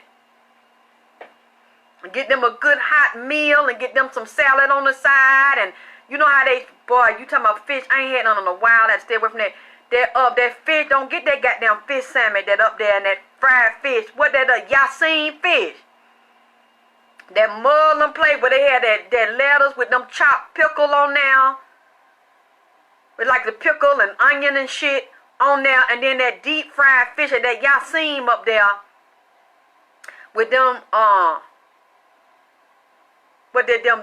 A: And get them a good hot meal and get them some salad on the side. And you know how they, boy, you talking about fish. I ain't had none in a while. I stay away from that. That fish, don't get that goddamn fish salmon that up there and that fried fish. What that Yasin fish. That muslin plate where they had that lettuce with them chopped pickle on there. With like the pickle and onion and shit on there. And then that deep fried fish and that Yasin up there. With them,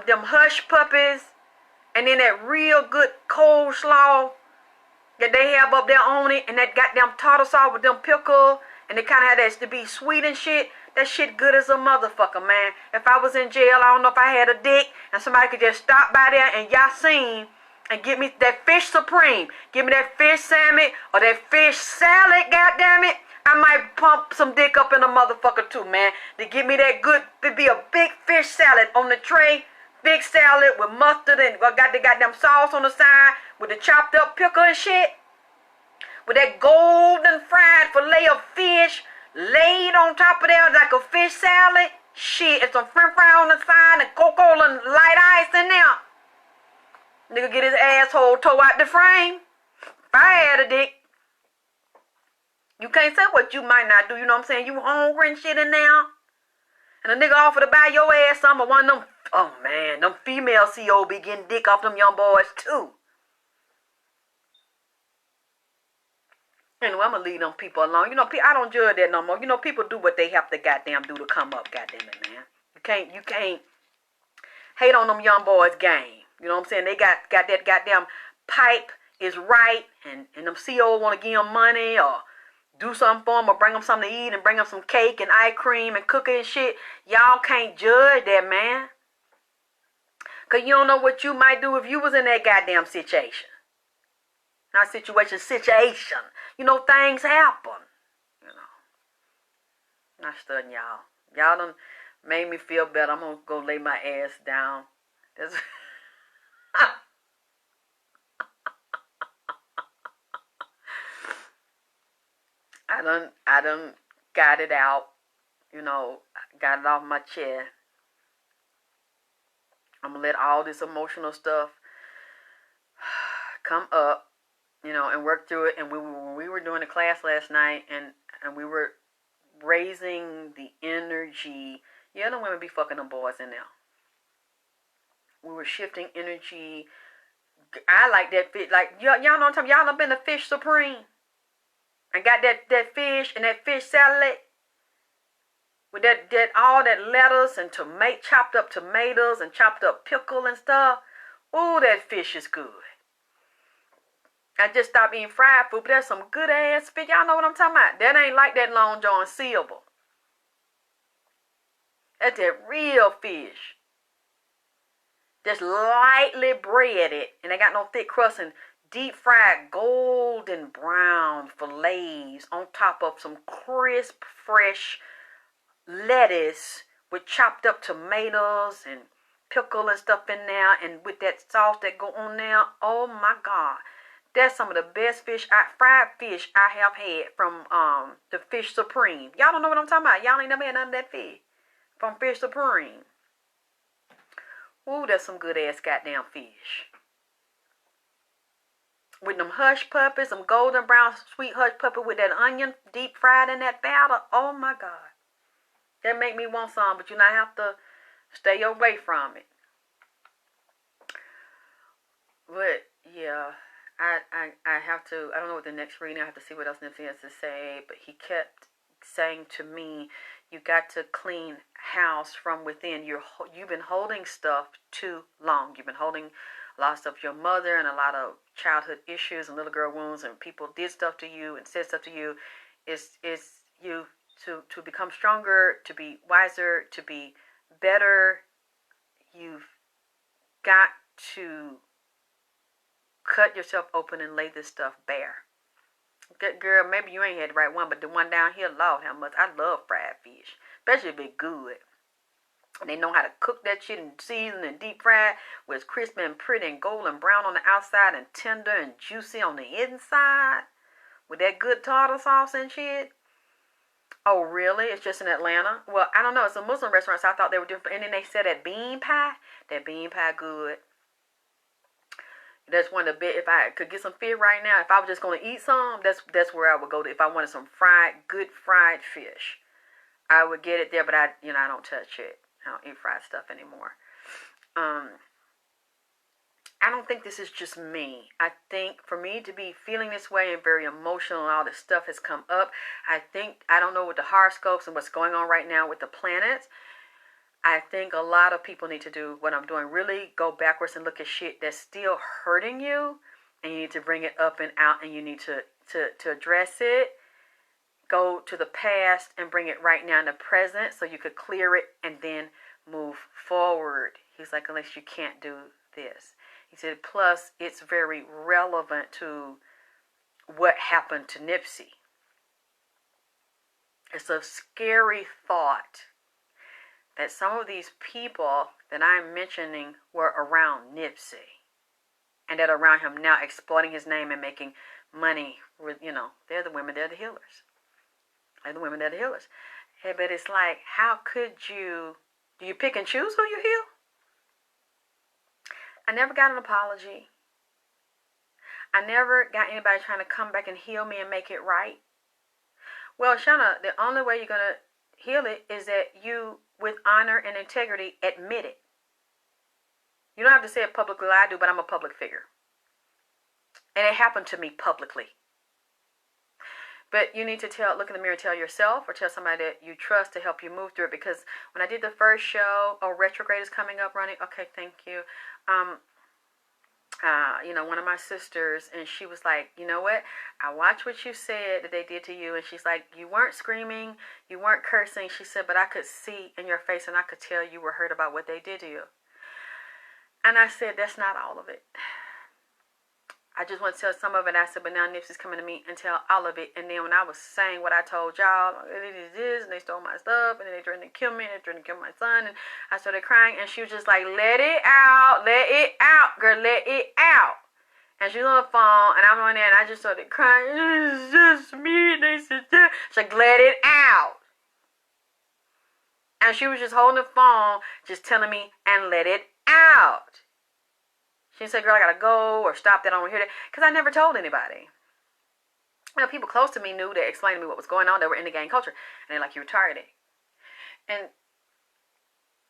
A: them hush puppies. And then that real good coleslaw that they have up there on it. And that goddamn tartar sauce with them pickle. And they kind of had that to be sweet and shit. That shit good as a motherfucker, man. If I was in jail, I don't know if I had a dick. And somebody could just stop by there and Yasin and get me that fish supreme. Give me that fish salmon or that fish salad, goddammit. I might pump some dick up in a motherfucker too, man. To give me that good, to be a big fish salad on the tray. Big salad with mustard and got the goddamn sauce on the side with the chopped up pickle and shit. With that golden fried fillet of fish laid on top of there like a fish salad. Shit, and some french fry on the side and Coca-Cola and light ice in there. Nigga get his asshole tore out the frame. If I had a dick. You can't say what you might not do, you know what I'm saying? You hungry and shit in there. And a nigga offer to buy your ass some of one of them Oh man, them female CO be getting dick off them young boys too. Anyway, I'm gonna leave them people alone. You know, I don't judge that no more. You know, people do what they have to goddamn do to come up. Goddamn it, man. You can't hate on them young boys' game. You know what I'm saying? They got that goddamn pipe is right, and them CO want to give them money or do something for them or bring them something to eat and bring them some cake and ice cream and cookie and shit. Y'all can't judge that, man. Because you don't know what you might do if you was in that goddamn situation. Not situation. You know, things happen. You know. Not studying y'all. Y'all done made me feel better. I'm going to go lay my ass down. I done got it out. You know, got it off my chest. I'm going to let all this emotional stuff come up, you know, and work through it. And when we were doing the class last night and we were raising the energy, yeah, the women be fucking them boys in there. We were shifting energy. I like that fish. Like, y'all know what I'm talking about? Y'all done been to Fish Supreme and got that fish and that fish salad with that all that lettuce and chopped up tomatoes and chopped up pickle and stuff. Ooh, that fish is good. I just stopped eating fried food, but that's some good ass fish. Y'all know what I'm talking about. That ain't like that Long John Silver. That's that real fish. Just lightly breaded, and they got no thick crust, and deep fried golden brown fillets on top of some crisp, fresh lettuce with chopped up tomatoes and pickle and stuff in there, and with that sauce that go on there. Oh my God. That's some of the best fried fish I have had from the Fish Supreme. Y'all don't know what I'm talking about. Y'all ain't never had none of that fish from Fish Supreme. Ooh, that's some good ass goddamn fish. With them hush puppies, some golden brown sweet hush puppy with that onion deep fried in that batter. Oh my God. That make me want some, but you not have to stay away from it. But yeah, I have to, I don't know what the next reading, I have to see what else Nipsey has to say, but he kept saying to me, you got to clean house from within. You've been holding stuff too long. You've been holding a lot of stuff, your mother and a lot of childhood issues and little girl wounds, and people did stuff to you and said stuff to you. It's you to become stronger, to be wiser, to be better. You've got to cut yourself open and lay this stuff bare. Good girl, maybe you ain't had the right one, but the one down here, Lord, how much I love fried fish, especially if it's good. And they know how to cook that shit and season and deep fry where it's crispy and pretty and golden brown on the outside and tender and juicy on the inside with that good tartar sauce and shit. Oh, really? It's just in Atlanta? Well, I don't know. It's a Muslim restaurant, so I thought they were different. And then they said that bean pie good. That's one of the best. If I could get some fish right now, if I was just going to eat some, that's where I would go to. If I wanted some good fried fish, I would get it there. But I don't touch it. I don't eat fried stuff anymore. I don't think this is just me. I think for me to be feeling this way and very emotional and all this stuff has come up, I don't know with the horoscopes and what's going on right now with the planets. I think a lot of people need to do what I'm doing. Really go backwards and look at shit that's still hurting you, and you need to bring it up and out, and you need to address it. Go to the past and bring it right now in the present so you could clear it and then move forward. He's like, unless you can't do this. He said, plus it's very relevant to what happened to Nipsey. It's a scary thought that some of these people that I'm mentioning were around Nipsey and that are around him now exploiting his name and making money with, they're the women, they're the healers. They're the women, they're the healers. Hey, but it's like, how could do you pick and choose who you heal? I never got an apology. I never got anybody trying to come back and heal me and make it right. Well, Shauna, the only way you're going to heal it is that you, with honor and integrity, admit it. You don't have to say it publicly like I do, but I'm a public figure. And it happened to me publicly. But you need to look in the mirror and tell yourself or tell somebody that you trust to help you move through it. Because when I did the first show, retrograde is coming up, running. Okay, thank you. One of my sisters, and she was like, you know what? I watched what you said that they did to you. And she's like, you weren't screaming, you weren't cursing. She said, but I could see in your face and I could tell you were hurt about what they did to you. And I said, that's not all of it. I just want to tell some of it. I said, but now Nipsey's coming to me and tell all of it. And then when I was saying what I told y'all, it is this, and they stole my stuff, and then they threatened to kill me, and they threatened to kill my son, and I started crying, and she was just like, let it out, girl, let it out. And she was on the phone, and I'm on there, and I just started crying. It's just me, and they said, she's like, let it out. And she was just holding the phone, just telling me, and let it out. She said, girl, I gotta go, or stop that, I don't hear that. Because I never told anybody. People close to me knew, they explained to me what was going on. They were in the gang culture. And they're like, you're targeted.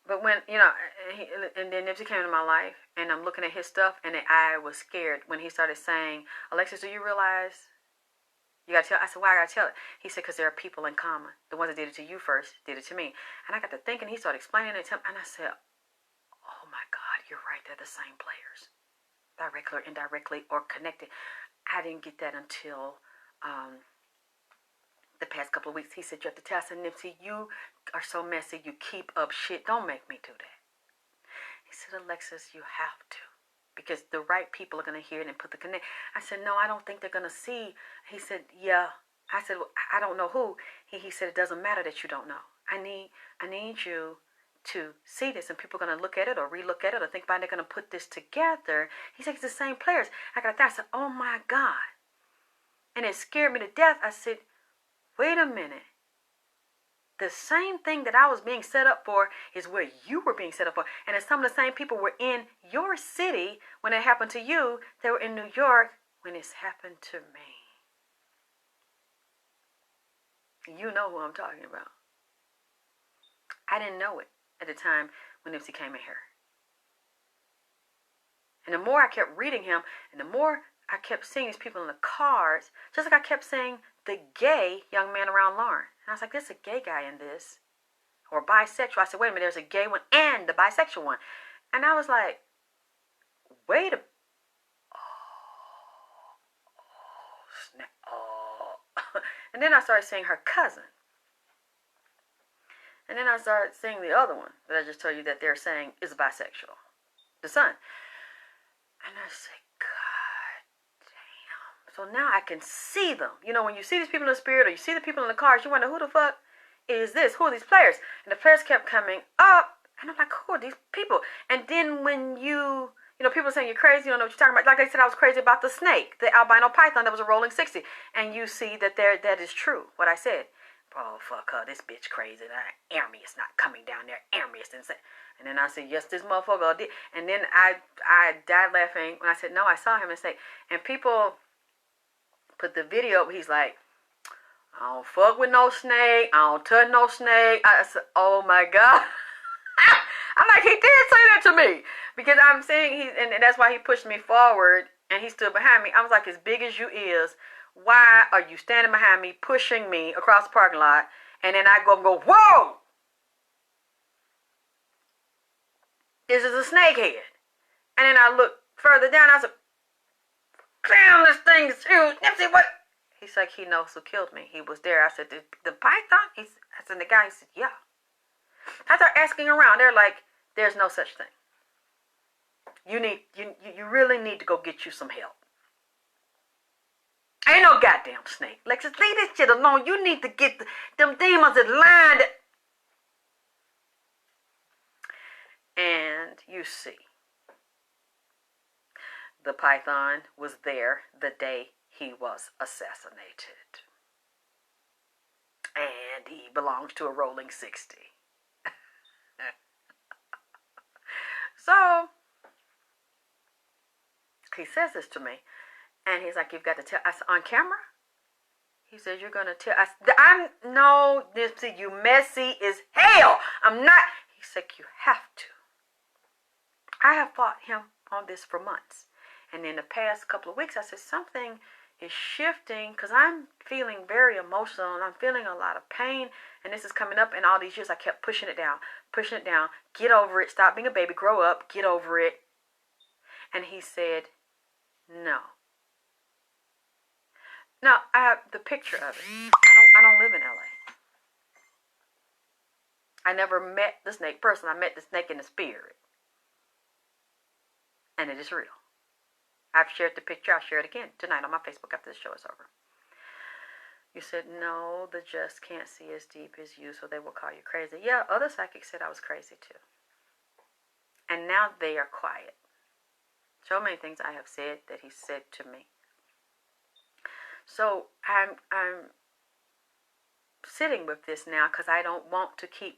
A: But when, and then Nipsey came into my life, and I'm looking at his stuff, and I was scared when he started saying, Alexis, do you realize you gotta tell? I said, why I gotta tell it? He said, because there are people in common. The ones that did it to you first did it to me. And I got to thinking, he started explaining it to me, and I said, oh my God, you're right, they're the same players. Directly or indirectly or connected. I didn't get that until the past couple of weeks. He said, you have to tell. I said, Nipsey, you are so messy. You keep up shit. Don't make me do that. He said, Alexis, you have to. Because the right people are going to hear it and put the connect. I said, no, I don't think they're going to see. He said, yeah. I said, well, I don't know who. He said, it doesn't matter that you don't know. I need you to see this, and people are going to look at it or re-look at it or think about it, they're going to put this together. He said, it's the same players. I got that. I said, oh my God. And it scared me to death. I said, wait a minute. The same thing that I was being set up for is where you were being set up for. And if some of the same people were in your city when it happened to you, they were in New York when it's happened to me. You know who I'm talking about. I didn't know it at the time when Nipsey came in here. And the more I kept reading him, and the more I kept seeing these people in the cars, just like I kept seeing the gay young man around Lauren. And I was like, there's a gay guy in this. Or bisexual. I said, wait a minute, there's a gay one and the bisexual one. And I was like, wait a... snap. And then I started seeing her cousin. And then I started seeing the other one that I just told you that they're saying is bisexual. The son. And I said, God damn. So now I can see them. When you see these people in the spirit or you see the people in the cars, you wonder, who the fuck is this? Who are these players? And the players kept coming up. And I'm like, who are these people? And then when people saying you're crazy, you don't know what you're talking about. Like I said, I was crazy about the snake, the albino python that was a rolling 60. And you see that that is true, what I said. Oh, fuck her, this bitch crazy. Aramius not coming down there. Aramius didn't say. And then I said, yes, this motherfucker did. And then I died laughing when I said, no, I saw him and say, and people put the video up. He's like, I don't fuck with no snake. I don't touch no snake. I said, oh my God. I'm like, he did say that to me. Because I'm saying, and that's why he pushed me forward and he stood behind me. I was like, as big as you is, why are you standing behind me, pushing me across the parking lot, and then I go, whoa! This is a snakehead. And then I look further down, I said, damn, this thing is huge. Nipsey, what? He's like, he knows who killed me. He was there. I said, the python? I said, the guy, he said, yeah. I started asking around. They're like, there's no such thing. You really need to go get you some help. Ain't no goddamn snake. Lexus, leave this shit alone. You need to get them demons in line. And you see, the python was there the day he was assassinated. And he belongs to a rolling 60. So, he says this to me. And he's like, you've got to tell us on camera? He said, you're going to tell us. No, Nipsey, you messy as hell. I'm not. He said, you have to. I have fought him on this for months. And in the past couple of weeks, I said something is shifting because I'm feeling very emotional and I'm feeling a lot of pain. And this is coming up. And all these years, I kept pushing it down. Get over it. Stop being a baby. Grow up. Get over it. And he said, no. Now, I have the picture of it. I don't live in LA. I never met the snake person. I met the snake in the spirit. And it is real. I've shared the picture. I'll share it again tonight on my Facebook after the show is over. You said, no, the just can't see as deep as you, so they will call you crazy. Yeah, other psychics said I was crazy too. And now they are quiet. So many things I have said that he said to me. So I'm sitting with this now because I don't want to keep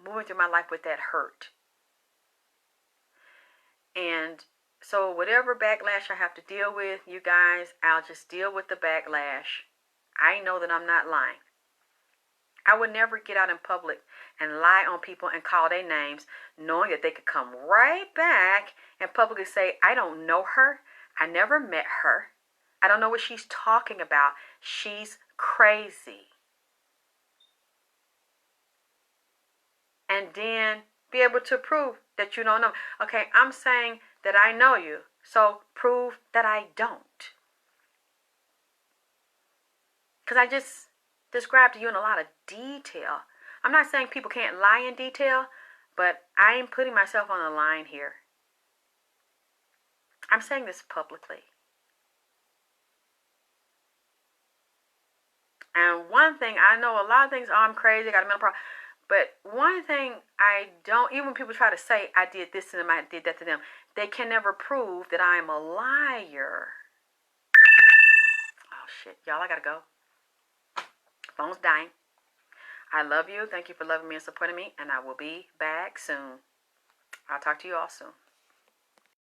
A: moving through my life with that hurt. And so whatever backlash I have to deal with, you guys, I'll just deal with the backlash. I know that I'm not lying. I would never get out in public and lie on people and call their names, knowing that they could come right back and publicly say, I don't know her. I never met her. I don't know what she's talking about. She's crazy. And then be able to prove that you don't know. Okay, I'm saying that I know you, so prove that I don't. Because I just described to you in a lot of detail. I'm not saying people can't lie in detail, but I'm putting myself on the line here. I'm saying this publicly. And one thing, I know a lot of things, I'm crazy, got a mental problem. But one thing I don't, even when people try to say I did this to them, I did that to them, they can never prove that I'm a liar. Oh, shit. Y'all, I gotta go. Phone's dying. I love you. Thank you for loving me and supporting me. And I will be back soon. I'll talk to you all soon.